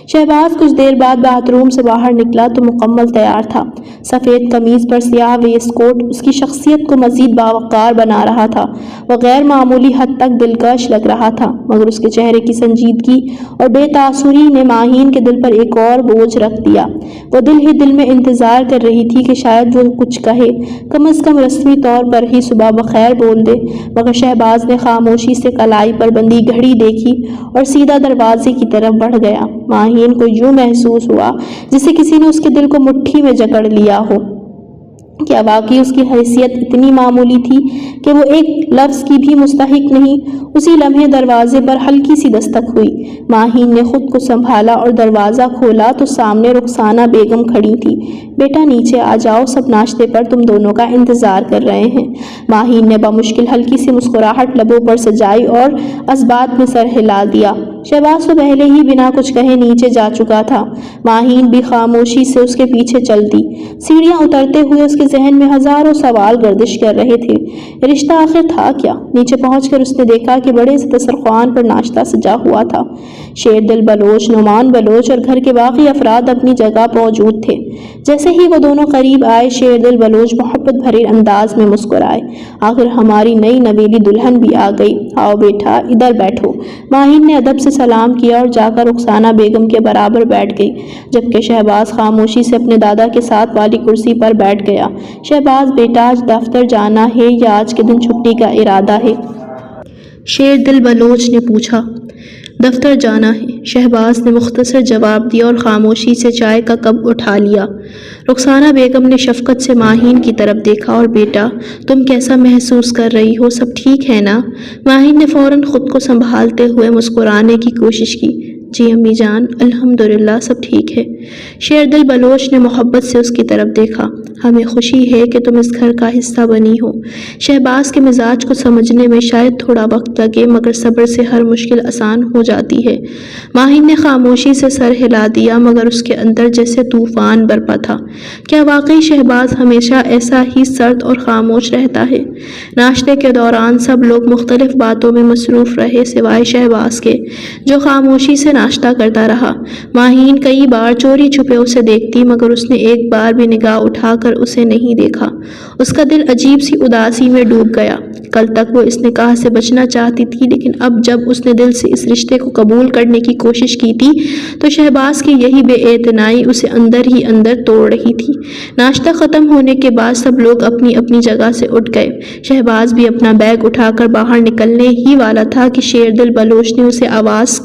S1: شہباز کچھ دیر بعد باتھ روم سے باہر نکلا تو مکمل تیار تھا۔ سفید قمیض پر سیاہ ویسٹ کوٹ اس کی شخصیت کو مزید باوقار بنا رہا تھا۔ وہ غیر معمولی حد تک دلکش لگ رہا تھا، مگر اس کے چہرے کی سنجیدگی اور بے تاثری نے ماہین کے دل پر ایک اور بوجھ رکھ دیا۔ وہ دل ہی دل میں انتظار کر رہی تھی کہ شاید وہ کچھ کہے، کم از کم رسمی طور پر ہی صبح بخیر بول دے، مگر شہباز نے خاموشی سے کلائی پر بندی گھڑی دیکھی اور سیدھا دروازے کی طرف بڑھ گیا۔ ماہین کو یوں محسوس ہوا جسے کسی نے اس کے دل کو مٹھی میں جکڑ لیا ہو۔ کیا واقعی اس کی حیثیت اتنی معمولی تھی کہ وہ ایک لفظ کی بھی مستحق نہیں؟ اسی لمحے دروازے پر ہلکی سی دستک ہوئی۔ ماہین نے خود کو سنبھالا اور دروازہ کھولا تو سامنے رخسانہ بیگم کھڑی تھی۔ بیٹا نیچے آ جاؤ، سب ناشتے پر تم دونوں کا انتظار کر رہے ہیں۔ ماہین نے بمشکل ہلکی سی مسکراہٹ لبوں پر سجائی اور اثبات میں سر ہلا دیا۔ شہباز تو پہلے ہی بنا کچھ کہے نیچے جا چکا تھا۔ ماہین بھی خاموشی سے اس کے پیچھے چل دی۔ سیڑھیاں اترتے ہوئے اس کے ذہن میں ہزاروں سوال گردش کر رہے تھے۔ رشتہ آخر تھا کیا؟ نیچے پہنچ کر اس نے دیکھا کہ بڑے سے دسترخوان پر ناشتہ سجا ہوا تھا۔ شیر دل بلوچ، نعمان بلوچ اور گھر کے باقی افراد اپنی جگہ موجود تھے۔ جیسے ہی وہ دونوں قریب آئے، شیر دل بلوچ محبت بھرے انداز میں مسکرائے۔ آخر ہماری نئی نویلی دلہن بھی آ گئی، آؤ بیٹا ادھر بیٹھو۔ ماہین نے ادب سے سلام کیا اور جا کر رخسانہ بیگم کے برابر بیٹھ گئی، جبکہ شہباز خاموشی سے اپنے دادا کے ساتھ والی کرسی پر بیٹھ گیا۔ شہباز بیٹا آج دفتر جانا ہے یا آج کے دن چھٹی کا ارادہ ہے؟ شیر دل بلوچ نے پوچھا۔ دفتر جانا ہے، شہباز نے مختصر جواب دیا اور خاموشی سے چائے کا کپ اٹھا لیا۔ رخسانہ بیگم نے شفقت سے ماہین کی طرف دیکھا اور بیٹا تم کیسا محسوس کر رہی ہو، سب ٹھیک ہے نا؟ ماہین نے فوراً خود کو سنبھالتے ہوئے مسکرانے کی کوشش کی۔ جی امی جان، الحمدللہ سب ٹھیک ہے۔ شیردل بلوچ نے محبت سے اس کی طرف دیکھا۔ ہمیں خوشی ہے کہ تم اس گھر کا حصہ بنی ہو۔ شہباز کے مزاج کو سمجھنے میں شاید تھوڑا وقت لگے، مگر صبر سے ہر مشکل آسان ہو جاتی ہے۔ ماہین نے خاموشی سے سر ہلا دیا، مگر اس کے اندر جیسے طوفان برپا تھا۔ کیا واقعی شہباز ہمیشہ ایسا ہی سرد اور خاموش رہتا ہے؟ ناشتے کے دوران سب لوگ مختلف باتوں میں مصروف رہے سوائے شہباز کے، جو خاموشی سے ناشتہ کرتا رہا۔ ماہین کئی بار چوری چھپے اسے دیکھتی، مگر اس نے ایک بار بھی نگاہ اٹھا کر اسے نہیں دیکھا۔ اس کا دل عجیب سی اداسی میں ڈوب گیا۔ کل تک وہ اس نکاح سے بچنا چاہتی تھی، لیکن اب جب اس نے دل سے اس رشتے کو قبول کرنے کی کوشش کی تھی تو شہباز کی یہی بے اعتنائی اسے اندر ہی اندر توڑ رہی تھی۔ ناشتہ ختم ہونے کے بعد سب لوگ اپنی اپنی جگہ سے اٹھ گئے۔ شہباز بھی اپنا بیگ اٹھا کر باہر نکلنے ہی والا تھا کہ شیردل بلوچ نے اسے آواز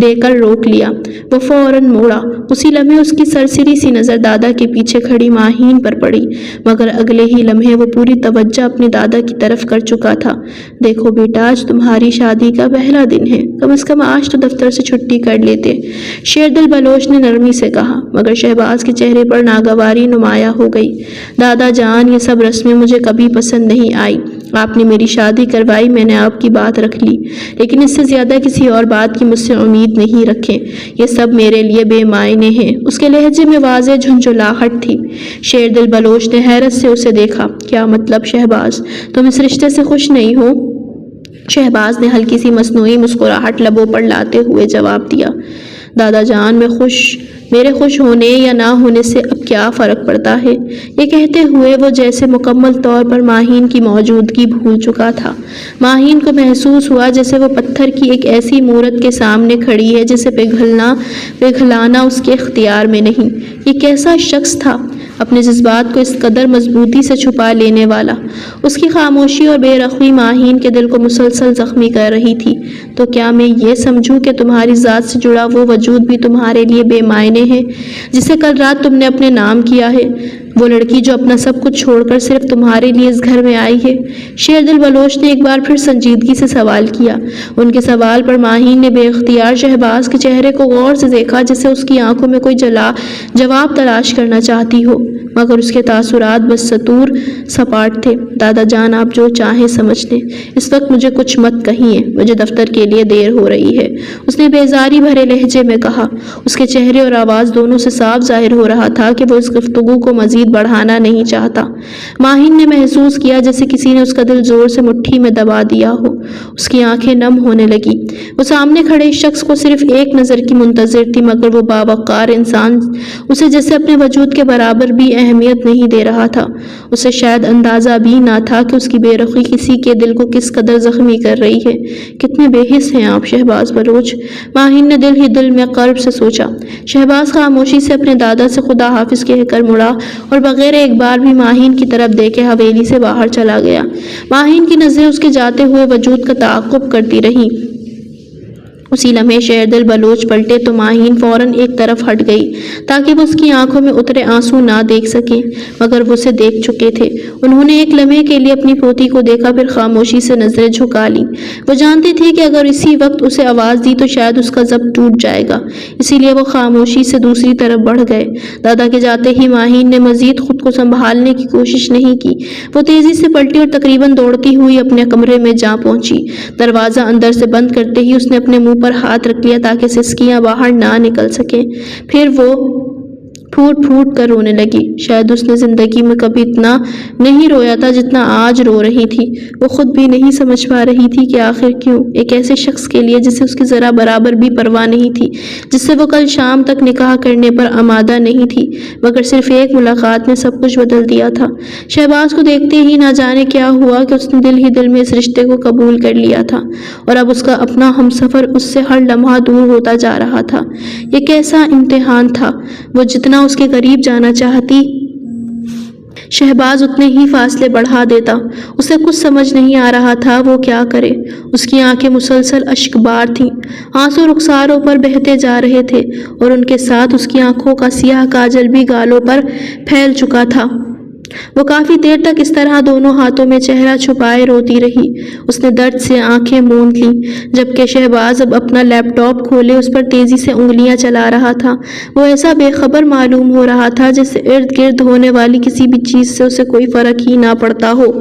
S1: دے کر روک لیا۔ وہ فوراً موڑا۔ اسی لمحے اس کی سرسری سی نظر دادا کے پیچھے کھڑی ماہین پر پڑی، مگر اگلے ہی لمحے وہ پوری توجہ اپنے دادا کی طرف کر چکا تھا۔ دیکھو بیٹا، آج تمہاری شادی کا پہلا دن ہے، کم از کم آج تو دفتر سے چھٹی کر لیتے، شیردل بلوچ نے نرمی سے کہا، مگر شہباز کے چہرے پر ناگواری نمایاں ہو گئی۔ دادا جان، یہ سب رسمیں مجھے کبھی پسند نہیں آئی۔ آپ نے میری شادی کروائی، میں نے آپ کی بات رکھ لی، لیکن اس سے زیادہ کسی اور بات کی مجھ سے امید نہیں رکھیں۔ یہ سب میرے لیے بے معنی ہیں۔ اس کے لہجے میں واضح جھنجھلاہٹ تھی۔ شیردل بلوچ نے حیرت سے اسے دیکھا۔ کیا مطلب شہباز، تم اس رشتے سے خوش نہیں ہو؟ شہباز نے ہلکی سی مصنوعی مسکراہٹ لبوں پر لاتے ہوئے جواب دیا، دادا جان، میرے خوش ہونے یا نہ ہونے سے اب کیا فرق پڑتا ہے؟ یہ کہتے ہوئے وہ جیسے مکمل طور پر ماہین کی موجودگی بھول چکا تھا۔ ماہین کو محسوس ہوا جیسے وہ پتھر کی ایک ایسی مورت کے سامنے کھڑی ہے جسے پگھلانا اس کے اختیار میں نہیں۔ یہ کیسا شخص تھا، اپنے جذبات کو اس قدر مضبوطی سے چھپا لینے والا؟ اس کی خاموشی اور بے رخوی ماہین کے دل کو مسلسل زخمی کر رہی تھی۔ تو کیا میں یہ سمجھوں کہ تمہاری ذات سے جڑا وہ وجود بھی تمہارے لیے بے معنی ہے جسے کل رات تم نے اپنے نام کیا ہے؟ وہ لڑکی جو اپنا سب کچھ چھوڑ کر صرف تمہارے لیے اس گھر میں آئی ہے؟ شیردل بلوچ نے ایک بار پھر سنجیدگی سے سوال کیا۔ ان کے سوال پر ماہین نے بے اختیار شہباز کے چہرے کو غور سے دیکھا، جیسے اس کی آنکھوں میں کوئی جواب تلاش کرنا چاہتی ہو، مگر اس کے تاثرات بس سطور سپاٹ تھے۔ دادا جان، آپ جو چاہیں سمجھ لیں، اس وقت مجھے کچھ مت کہیے، مجھے دفتر کے لیے دیر ہو رہی ہے، اس نے بیزاری بھرے لہجے میں کہا۔ اس کے چہرے اور آواز دونوں سے صاف ظاہر ہو رہا تھا کہ وہ اس گفتگو کو مزید بڑھانا نہیں چاہتا۔ ماہین نے محسوس کیا جیسے کسی نے اس کا دل زور سے مٹھی میں دبا دیا ہو۔ اس کی آنکھیں نم ہونے لگی۔ وہ سامنے کھڑے شخص کو صرف ایک نظر کی منتظر تھی، مگر وہ باوقار انسان اسے جیسے اپنے وجود کے برابر بھی اہمیت نہیں دے رہا تھا۔ اسے شاید اندازہ بھی نہ تھا کہ اس کی بے رخی کسی کے دل کو کس قدر زخمی کر رہی ہے۔ کتنے بے حس ہیں آپ شہباز بلوچ، ماہین نے دل ہی دل میں قلب سے سوچا۔ شہباز خاموشی سے اپنے دادا سے خدا حافظ کہہ کر مڑا اور بغیر ایک بار بھی ماہین کی طرف دیکھے حویلی سے باہر چلا گیا۔ ماہین کی نظریں اس کے جاتے ہوئے وجود کا تعاقب کرتی رہیں۔ اسی لمحے شیردل بلوچ پلٹے تو ماہین فوراً ایک طرف ہٹ گئی تاکہ وہ اس کی آنکھوں میں اترے آنسو نہ دیکھ سکیں، مگر وہ اسے دیکھ چکے تھے۔ انہوں نے ایک لمحے کے لیے اپنی پوتی کو دیکھا، پھر خاموشی سے نظریں جھکا لیں۔ وہ جانتی تھی کہ اگر اسی وقت اسے آواز دی تو شاید اس کا ضبط ٹوٹ جائے گا، اسی لیے وہ خاموشی سے دوسری طرف بڑھ گئے۔ دادا کے جاتے ہی ماہین نے مزید خود کو سنبھالنے کی کوشش نہیں کی۔ وہ تیزی سے پلٹی اور تقریباً دوڑتی ہوئی اپنے کمرے میں جا پہنچی۔ دروازہ اندر سے بند کرتے ہی اس نے اپنے منہ پر ہاتھ رکھ لیا تاکہ سسکیاں باہر نہ نکل سکیں۔ پھر وہ پھوٹ پھوٹ کر رونے لگی۔ شاید اس نے زندگی میں کبھی اتنا نہیں رویا تھا جتنا آج رو رہی تھی۔ وہ خود بھی نہیں سمجھ پا رہی تھی کہ آخر کیوں، ایک ایسے شخص کے لیے جسے اس کی ذرا برابر بھی پرواہ نہیں تھی، جس سے وہ کل شام تک نکاح کرنے پر آمادہ نہیں تھی، مگر صرف ایک ملاقات نے سب کچھ بدل دیا تھا۔ شہباز کو دیکھتے ہی نہ جانے کیا ہوا کہ اس نے دل ہی دل میں اس رشتے کو قبول کر لیا تھا، اور اب اس کا اپنا ہمسفر اس سے ہر لمحہ دور ہوتا جا رہا تھا۔ یہ کیسا امتحان تھا! وہ جتنا اس کے قریب جانا چاہتی، شہباز اتنے ہی فاصلے بڑھا دیتا۔ اسے کچھ سمجھ نہیں آ رہا تھا وہ کیا کرے۔ اس کی آنکھیں مسلسل اشک بار تھیں، آنسو رخساروں پر بہتے جا رہے تھے، اور ان کے ساتھ اس کی آنکھوں کا سیاہ کاجل بھی گالوں پر پھیل چکا تھا۔ وہ کافی دیر تک اس طرح دونوں ہاتھوں میں چہرہ چھپائے روتی رہی۔ اس نے درد سے آنکھیں موند لیں، جبکہ شہباز اب اپنا لیپ ٹاپ کھولے اس پر تیزی سے انگلیاں چلا رہا تھا۔ وہ ایسا بے خبر معلوم ہو رہا تھا جیسے ارد گرد ہونے والی کسی بھی چیز سے اسے کوئی فرق ہی نہ پڑتا ہو۔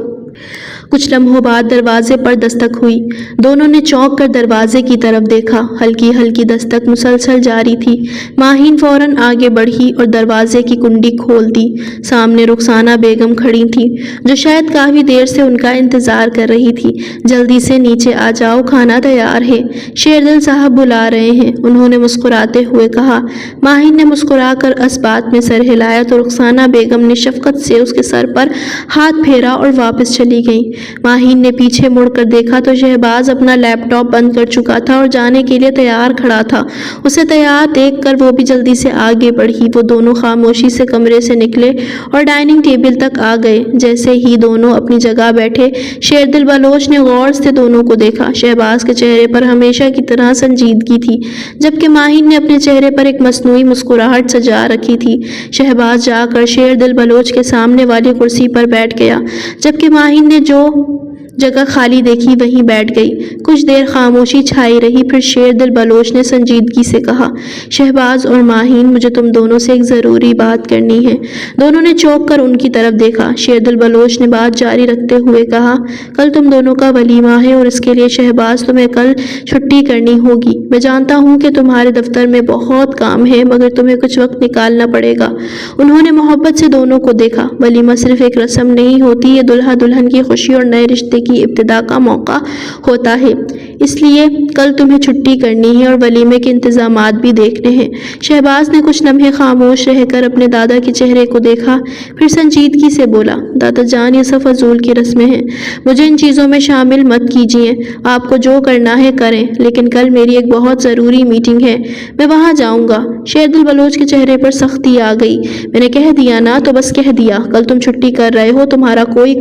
S1: کچھ لمحوں بعد دروازے پر دستک ہوئی۔ دونوں نے چونک کر دروازے کی طرف دیکھا۔ ہلکی ہلکی دستک مسلسل جاری تھی۔ ماہین فوراً آگے بڑھی اور دروازے کی کنڈی کھول دی۔ سامنے رخسانہ بیگم کھڑی تھی، جو شاید کافی دیر سے ان کا انتظار کر رہی تھی۔ جلدی سے نیچے آ جاؤ، کھانا تیار ہے، شیردل صاحب بلا رہے ہیں، انہوں نے مسکراتے ہوئے کہا۔ ماہین نے مسکرا کر اس بات میں سر ہلایا تو رخسانہ بیگم نے شفقت سے اس کے سر پر ہاتھ پھیرا اور واپس چلی گئیں۔ ماہین نے پیچھے مڑ کر دیکھا تو شہباز اپنا لیپ ٹاپ بند کر چکا تھا اور جانے کے لیے تیار کھڑا تھا۔ اسے تیار دیکھ کر وہ بھی جلدی سے آگے بڑھی۔ وہ دونوں خاموشی سے کمرے سے نکلے اور ڈائننگ ٹیبل تک آ گئے۔ جیسے ہی دونوں اپنی جگہ بیٹھے، شیردل بلوچ نے غور سے دونوں کو دیکھا۔ شہباز کے چہرے پر ہمیشہ کی طرح سنجیدگی تھی، جبکہ ماہین نے اپنے چہرے پر ایک مصنوعی مسکراہٹ سجا رکھی تھی۔ شہباز جا کر شیردل بلوچ کے سامنے والی کرسی پر بیٹھ گیا، جبکہ ماہین نے جو جگہ خالی دیکھی وہیں بیٹھ گئی۔ کچھ دیر خاموشی چھائی رہی، پھر شیردل بلوچ نے سنجیدگی سے کہا، شہباز اور ماہین، مجھے تم دونوں سے ایک ضروری بات کرنی ہے۔ دونوں نے چونک کر ان کی طرف دیکھا۔ شیردل بلوچ نے بات جاری رکھتے ہوئے کہا، کل تم دونوں کا ولیمہ ہے اور اس کے لیے شہباز تمہیں کل چھٹی کرنی ہوگی۔ میں جانتا ہوں کہ تمہارے دفتر میں بہت کام ہے، مگر تمہیں کچھ وقت نکالنا پڑے گا۔ انہوں نے محبت سے دونوں کو دیکھا۔ ولیمہ صرف ایک رسم نہیں ہوتی، یہ دلہا دلہن کی خوشی اور نئے رشتے کی ابتدا کا موقع ہوتا ہے، اس لیے کل تمہیں چھٹی کرنی ہے اور ولیمے کے انتظامات بھی دیکھنے ہیں۔ شہباز نے کچھ لمحے خاموش رہ کر اپنے دادا کے چہرے کو دیکھا، پھر سنجیدگی سے بولا، دادا جان، یہ سب فضول کی رسمیں ہیں، مجھے ان چیزوں میں شامل مت کیجیے۔ آپ کو جو کرنا ہے کریں، لیکن کل میری ایک بہت ضروری میٹنگ ہے، میں وہاں جاؤں گا۔ شیردل بلوچ کے چہرے پر سختی آ گئی۔ میں نے کہہ دیا نا، تو بس کہہ دیا، کل تم چھٹی کر رہے ہو، تمہارا کوئی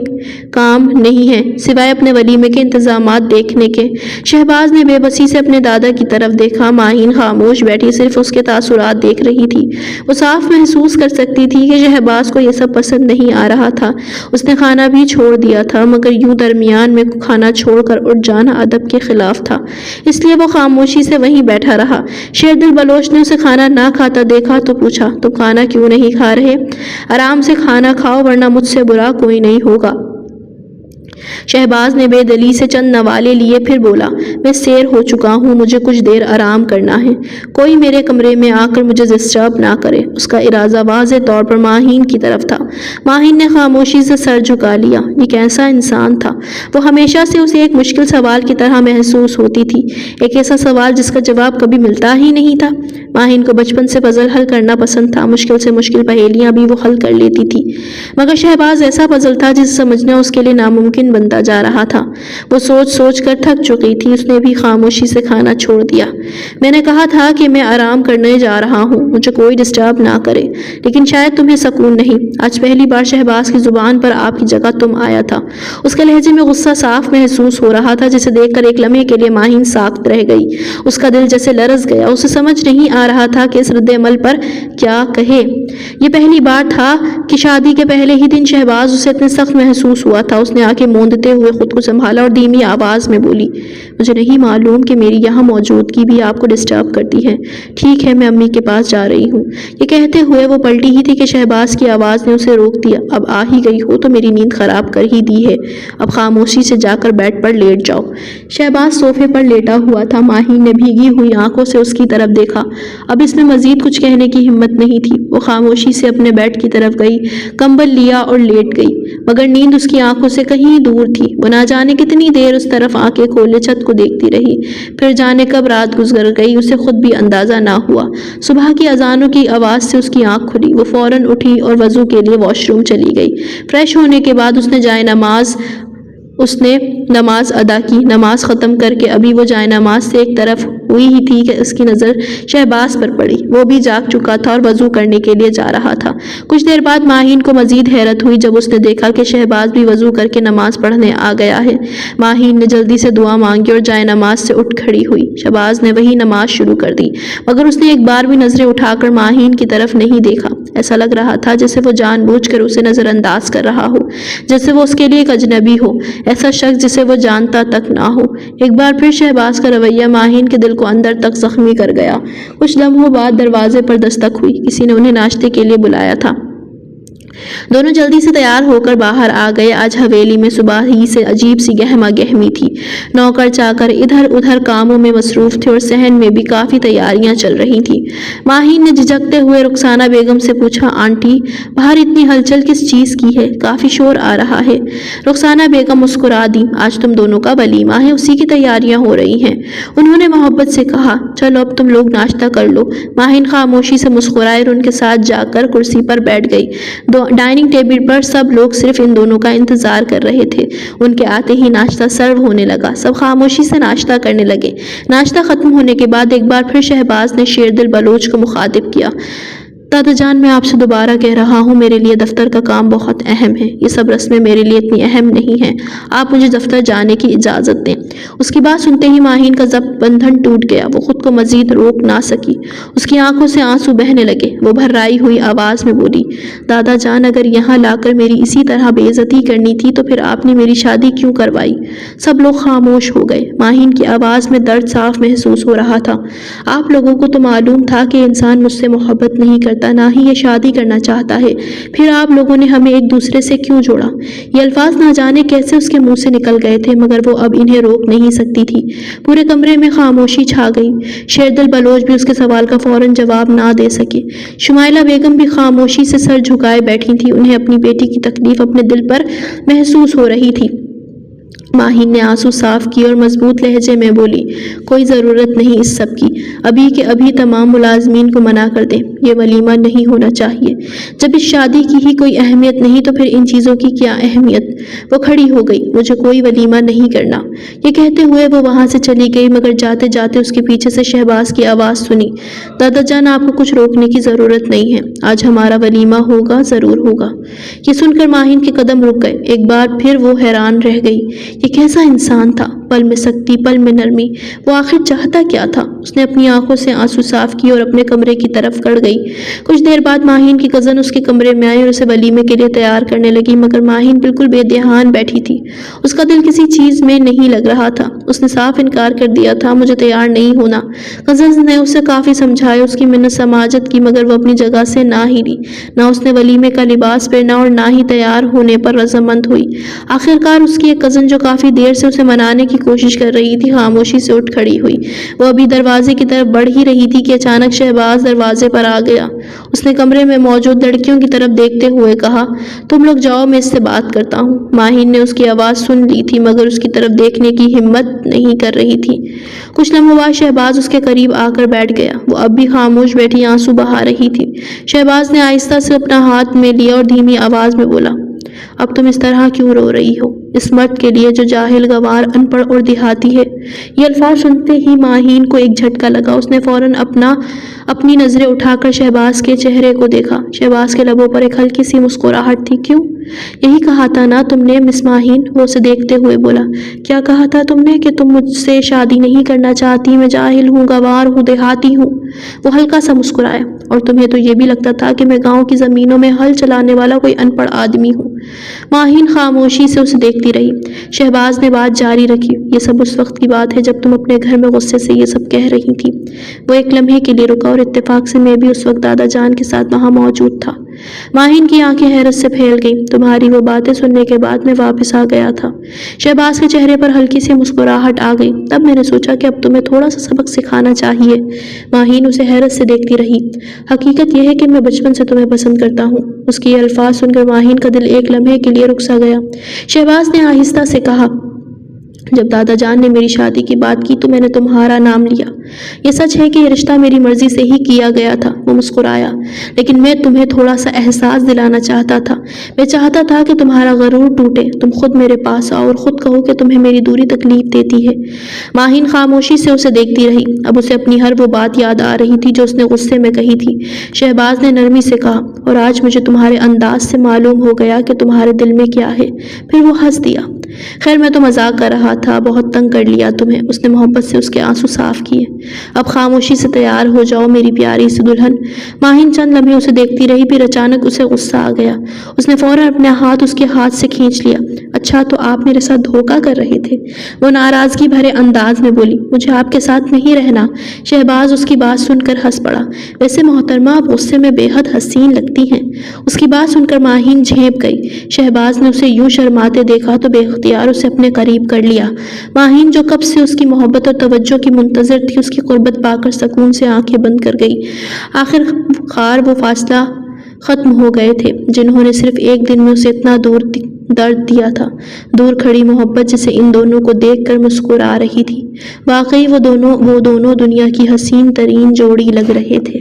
S1: کام نہیں ہے سوائے اپنے ولیمے کے انتظامات دیکھنے کے۔ شہباز نے بے بسی سے اپنے دادا کی طرف دیکھا۔ ماہین خاموش بیٹھی صرف اس کے تاثرات دیکھ رہی تھی۔ وہ صاف محسوس کر سکتی تھی کہ شہباز کو یہ سب پسند نہیں آ رہا تھا۔ اس نے کھانا بھی چھوڑ دیا تھا، مگر یوں درمیان میں کھانا چھوڑ کر اٹھ جانا ادب کے خلاف تھا، اس لیے وہ خاموشی سے وہیں بیٹھا رہا۔ شیردل بلوچ نے اسے کھانا نہ کھاتا دیکھا تو پوچھا، تم کھانا کیوں نہیں کھا رہے؟ آرام سے کھانا کھاؤ، ورنہ مجھ سے برا کوئی نہیں ہوگا۔ شہباز نے بے دلی سے چند نوالے لیے، پھر بولا، میں سیر ہو چکا ہوں، مجھے کچھ دیر آرام کرنا ہے، کوئی میرے کمرے میں آ کر مجھے ڈسٹرب نہ کرے۔ اس کا ارادہ واضح طور پر ماہین کی طرف تھا۔ ماہین نے خاموشی سے سر جھکا لیا۔ یہ کیسا انسان تھا؟ وہ ہمیشہ سے اسے ایک مشکل سوال کی طرح محسوس ہوتی تھی، ایک ایسا سوال جس کا جواب کبھی ملتا ہی نہیں تھا۔ ماہین کو بچپن سے پزل حل کرنا پسند تھا، مشکل سے مشکل پہیلیاں بھی وہ حل کر لیتی تھی، مگر شہباز ایسا پزل تھا جسے سمجھنا اس کے لیے ناممکن بنتا جا رہا تھا۔ وہ سوچ سوچ کر تھک چکی تھی۔ اس نے بھی خاموشی سے کھانا چھوڑ دیا۔ میں نے کہا تھا کہ میں آرام کرنے جا رہا ہوں، مجھے کوئی ڈسٹرب نہ کرے، لیکن شاید تمہیں سکون نہیں۔ آج پہلی بار شہباز کی زبان پر آپ کی جگہ تم آیا تھا۔ اس کے لہجے میں غصہ صاف محسوس ہو رہا تھا، جسے دیکھ کر ایک لمحے کے لیے ماہین ساکت رہ گئی۔ اس کا دل جیسے لرز گیا۔ اسے سمجھ نہیں آ رہا تھا کہ اس رد عمل پر کیا کہے۔ یہ پہلی بار تھا کہ شادی کے پہلے ہی دن شہباز اسے اتنے سخت محسوس ہوا تھا۔ اس نے آنکھیں موندتے ہوئے خود کو سنبھالا اور دھیمی آواز میں بولی، مجھے نہیں معلوم کہ میری یہاں موجودگی بھی آپ کو ڈسٹرب کرتی ہے۔ ٹھیک ہے، میں امی کے پاس جا رہی ہوں۔ یہ کہتے ہوئے وہ پلٹی ہی تھی کہ شہباز کی آواز نے اسے روک دیا۔ اب آ ہی گئی ہو تو میری نیند خراب کر ہی دی ہے، اب خاموشی سے جا کر بیڈ پر لیٹ جاؤ۔ شہباز صوفے پر لیٹا ہوا تھا۔ ماہین نے بھیگی ہوئی آنکھوں سے اس کی طرف دیکھا۔ اب اس میں مزید کچھ کہنے کی ہمت نہیں تھی۔ وہ خاموشی سے اپنے بیڈ کی طرف گئی، کمبل لیا اور لیٹ گئی، مگر نیند اس کی آنکھوں سے کہیں دور تھی۔ وہ نہ جانے کتنی دیر اس طرف آنکھیں کھولے چھت کو دیکھتی رہی، پھر جانے کب رات گزر گئی اسے خود بھی اندازہ نہ ہوا۔ صبح کی اذانوں کی آواز سے اس کی آنکھ کھلی۔ وہ فوراً اٹھی اور وضو کے لیے واش روم چلی گئی۔ فریش ہونے کے بعد اس نے نماز ادا کی۔ نماز ختم کر کے ابھی وہ جائے نماز سے ایک طرف ہوئی ہی تھی کہ اس کی نظر شہباز پر پڑی۔ وہ بھی جاگ چکا تھا اور وضو کرنے کے لیے جا رہا تھا۔ کچھ دیر بعد ماہین کو مزید حیرت ہوئی جب اس نے دیکھا کہ شہباز بھی وضو کر کے نماز پڑھنے آ گیا ہے۔ ماہین نے جلدی سے دعا مانگی اور جائے نماز سے اٹھ کھڑی ہوئی۔ شہباز نے وہی نماز شروع کر دی، مگر اس نے ایک بار بھی نظریں اٹھا کر ماہین کی طرف نہیں دیکھا۔ ایسا لگ رہا تھا جیسے وہ جان بوجھ کر اسے نظر انداز کر رہا ہو، جیسے وہ اس کے لیے ایک اجنبی ہو، ایسا شخص جسے وہ جانتا تک نہ ہو۔ ایک بار پھر شہباز کا رویہ ماہین کے دل کو اندر تک زخمی کر گیا۔ کچھ لمحوں بعد دروازے پر دستک ہوئی۔ کسی نے انہیں ناشتے کے لیے بلایا تھا۔ دونوں جلدی سے تیار ہو کر باہر آ گئے۔ آج حویلی میں صبح ہی سے عجیب سی گہما گہمی تھی۔ نوکر چاکر ادھر ادھر کاموں میں مصروف تھے اور صحن میں بھی کافی تیاریاں چل رہی تھیں۔ ماہین نے جھجکتے ہوئے رخسانہ بیگم سے پوچھا، آنٹی باہر اتنی ہلچل کس چیز کی ہے؟ کافی شور آ رہا ہے۔ رخسانہ بیگم مسکرا دی، آج تم دونوں کا ولیمہ ہے، اسی کی تیاریاں ہو رہی ہیں۔ انہوں نے محبت سے کہا، چلو اب تم لوگ ناشتہ کر لو۔ ماہین خاموشی سے مسکرائے اور ان کے ساتھ جا کر کرسی پر بیٹھ گئی۔ ڈائننگ ٹیبل پر سب لوگ صرف ان دونوں کا انتظار کر رہے تھے۔ ان کے آتے ہی ناشتہ سرو ہونے لگا۔ سب خاموشی سے ناشتہ کرنے لگے۔ ناشتہ ختم ہونے کے بعد ایک بار پھر شہباز نے شیردل بلوچ کو مخاطب کیا، دادا جان میں آپ سے دوبارہ کہہ رہا ہوں، میرے لیے دفتر کا کام بہت اہم ہے۔ یہ سب رسمیں میرے لیے اتنی اہم نہیں ہیں، آپ مجھے دفتر جانے کی اجازت دیں۔ اس کی بات سنتے ہی ماہین کا ضبط بندھن ٹوٹ گیا۔ وہ خود کو مزید روک نہ سکی۔ اس کی آنکھوں سے آنسو بہنے لگے۔ وہ بھرائی ہوئی آواز میں بولی، دادا جان اگر یہاں لا کر میری اسی طرح بے عزتی کرنی تھی تو پھر آپ نے میری شادی کیوں کروائی؟ سب لوگ خاموش ہو گئے۔ ماہین کی آواز میں درد صاف محسوس ہو رہا تھا۔ آپ لوگوں کو تو معلوم تھا کہ انسان مجھ سے محبت نہیں کرتا، نہ ہی یہ شادی کرنا چاہتا ہے، پھر آپ لوگوں نے ہمیں ایک دوسرے سے کیوں جوڑا؟ یہ الفاظ نہ جانے کیسے اس کے منہ سے نکل گئے تھے، مگر وہ اب انہیں روک نہیں سکتی تھی۔ پورے کمرے میں خاموشی چھا گئی۔ شیردل بلوچ بھی اس کے سوال کا فوراً جواب نہ دے سکے۔ شمائلہ بیگم بھی خاموشی سے سر جھکائے بیٹھی تھی۔ انہیں اپنی بیٹی کی تکلیف اپنے دل پر محسوس ہو رہی تھی۔ ماہین نے آنسو صاف کیے اور مضبوط لہجے میں بولی، کوئی ضرورت نہیں اس سب کی، ابھی کے ابھی تمام ملازمین کو منع کر دیں، یہ ولیمہ نہیں ہونا چاہیے۔ جب اس شادی کی ہی کوئی اہمیت نہیں تو پھر ان چیزوں کی کیا اہمیت؟ وہ کھڑی ہو گئی، مجھے کوئی ولیمہ نہیں کرنا۔ یہ کہتے ہوئے وہ وہاں سے چلی گئی، مگر جاتے جاتے اس کے پیچھے سے شہباز کی آواز سنی، دادا جان آپ کو کچھ روکنے کی ضرورت نہیں ہے، آج ہمارا ولیمہ ہوگا، ضرور ہوگا۔ یہ سن کر ماہین کے قدم رک گئے۔ ایک بار پھر وہ حیران رہ گئی، یہ کیسا انسان تھا، پل میں سختی پل میں نرمی، وہ آخر چاہتا کیا تھا؟ اس نے اپنی آنکھوں سے آنسو صاف کیے اور اپنے کمرے کی طرف کڑ گئی۔ کچھ دیر بعد ماہین کی کزن اس کے کمرے میں آئی اور اسے ولیمے کے لیے تیار کرنے لگی، مگر ماہین بالکل بے دھیان بیٹھی تھی۔ اس کا دل کسی چیز میں نہیں لگ رہا تھا۔ اس نے صاف انکار کر دیا تھا، مجھے تیار نہیں ہونا۔ کزنز نے اسے کافی سمجھایا، اس کی منت سماجت کی، مگر وہ اپنی جگہ سے نہ ہلی۔ نہ اس نے ولیمے کا لباس پہنا اور نہ ہی تیار ہونے پر رضامند ہوئی۔ آخرکار اس کی ایک کزن جو کافی دیر سے اسے منانے کی کوشش کر رہی تھی، خاموشی سے اٹھ کھڑی ہوئی۔ وہ ابھی دروازے کی طرف بڑھ ہی رہی تھی کہ اچانک شہباز دروازے پر آ گیا۔ اس نے کمرے میں موجود لڑکیوں کی طرف دیکھتے ہوئے کہا، تم لوگ جاؤ، میں اس سے بات کرتا ہوں۔ ماہین نے اس کی آواز سن لی تھی، مگر اس کی طرف دیکھنے کی ہمت نہیں کر رہی تھی۔ کچھ لمحوں بعد شہباز اس کے قریب آ کر بیٹھ گیا۔ وہ اب بھی خاموش بیٹھی آنسو بہا رہی تھی۔ شہباز نے آہستہ سے اپنا ہاتھ میں لیا اور دھیمی آواز میں بولا، اب تم اس طرح کیوں رو رہی ہو؟ اس مرد کے لیے جو جاہل، گنوار، ان پڑھ اور دیہاتی ہے۔ یہ الفاظ سنتے ہی ماہین کو ایک جھٹکا لگا۔ اس نے فوراً اپنی نظریں اٹھا کر شہباز کے چہرے کو دیکھا۔ شہباز کے لبوں پر ایک ہلکی سی مسکراہٹ تھی۔ کیوں؟ یہی کہا تھا نا تم نے مس ماہین؟ وہ اسے دیکھتے ہوئے بولا، کیا کہا تھا تم نے؟ کہ تم مجھ سے شادی نہیں کرنا چاہتی، میں جاہل ہوں، گنوار ہوں، دیہاتی ہوں؟ وہ ہلکا سا مسکرایا، اور تمہیں تو یہ بھی لگتا تھا کہ میں گاؤں کی زمینوں میں ہل چلانے والا کوئی ان پڑھ آدمی ہوں۔ ماہین خاموشی سے اسے دیکھتی رہی۔ شہباز نے بات جاری رکھی، یہ سب اس وقت کی بات ہے جب تم اپنے گھر میں غصے سے یہ سب کہہ رہی تھی۔ وہ ایک لمحے کے لیے رکا اور اتفاق سے میں بھی اس وقت دادا جان کے ساتھ وہاں موجود تھا۔ ماہین کی آنکھیں حیرت سے پھیل گئیں۔ تمہاری وہ باتیں سننے کے بعد میں واپس آ گیا تھا۔ شہباز کے چہرے پر ہلکی سی مسکراہٹ آ گئی۔ تب میں نے سوچا کہ اب تمہیں تھوڑا سا سبق سکھانا چاہیے۔ ماہین اسے حیرت سے دیکھتی رہی۔ حقیقت یہ ہے کہ میں بچپن سے تمہیں پسند کرتا ہوں۔ اس کے یہ الفاظ سن کر ماہین کا دل ایک لمحے کے لیے رک سا گیا۔ شہباز نے آہستہ سے کہا، جب دادا جان نے میری شادی کی بات کی تو میں نے تمہارا نام لیا۔ یہ سچ ہے کہ یہ رشتہ میری مرضی سے ہی کیا گیا تھا۔ وہ مسکرایا۔ لیکن میں تمہیں تھوڑا سا احساس دلانا چاہتا تھا، میں چاہتا تھا کہ تمہارا غرور ٹوٹے، تم خود میرے پاس آؤ اور خود کہو کہ تمہیں میری دوری تکلیف دیتی ہے۔ ماہین خاموشی سے اسے دیکھتی رہی۔ اب اسے اپنی ہر وہ بات یاد آ رہی تھی جو اس نے غصے میں کہی تھی۔ شہباز نے نرمی سے کہا، اور آج مجھے تمہارے انداز سے معلوم ہو گیا کہ تمہارے دل میں کیا ہے۔ پھر وہ ہنس دیا۔ خیر میں تو مذاق کر رہا تھا، بہت تنگ کر لیا تمہیں۔ اس نے محبت سے اس کے آنسو صاف کیے۔ اب خاموشی سے تیار ہو جاؤ میری پیاری سی دلہن۔ ماہین چند لمحے اسے دیکھتی رہی، پھر اچانک اسے غصہ آ گیا۔ اس نے فوراً اپنا ہاتھ اس کے ہاتھ سے کھینچ لیا۔ اچھا تو آپ میرے ساتھ دھوکہ کر رہے تھے؟ وہ ناراضگی بھرے انداز میں بولی۔ مجھے آپ کے ساتھ نہیں رہنا۔ شہباز اس کی بات سن کر ہنس پڑا۔ ویسے محترمہ آپ غصے میں بے حد حسین لگتی ہیں۔ اس کی بات سن کر ماہین جھینپ گئی۔ شہباز نے اسے یوں شرماتے دیکھا تو بے اختیار اسے اپنے قریب کر لیا۔ ماہین جو کب سے اس کی محبت اور توجہ کی منتظر تھی، اس کی قربت پا کر سکون سے آنکھیں بند کر گئی۔ آخر کار وہ فاصلہ ختم ہو گئے تھے جنہوں نے صرف ایک دن میں اسے اتنا درد دیا تھا۔ دور کھڑی محبت جسے ان دونوں کو دیکھ کر مسکرا رہی تھی۔ واقعی وہ دونوں دنیا کی حسین ترین جوڑی لگ رہے تھے۔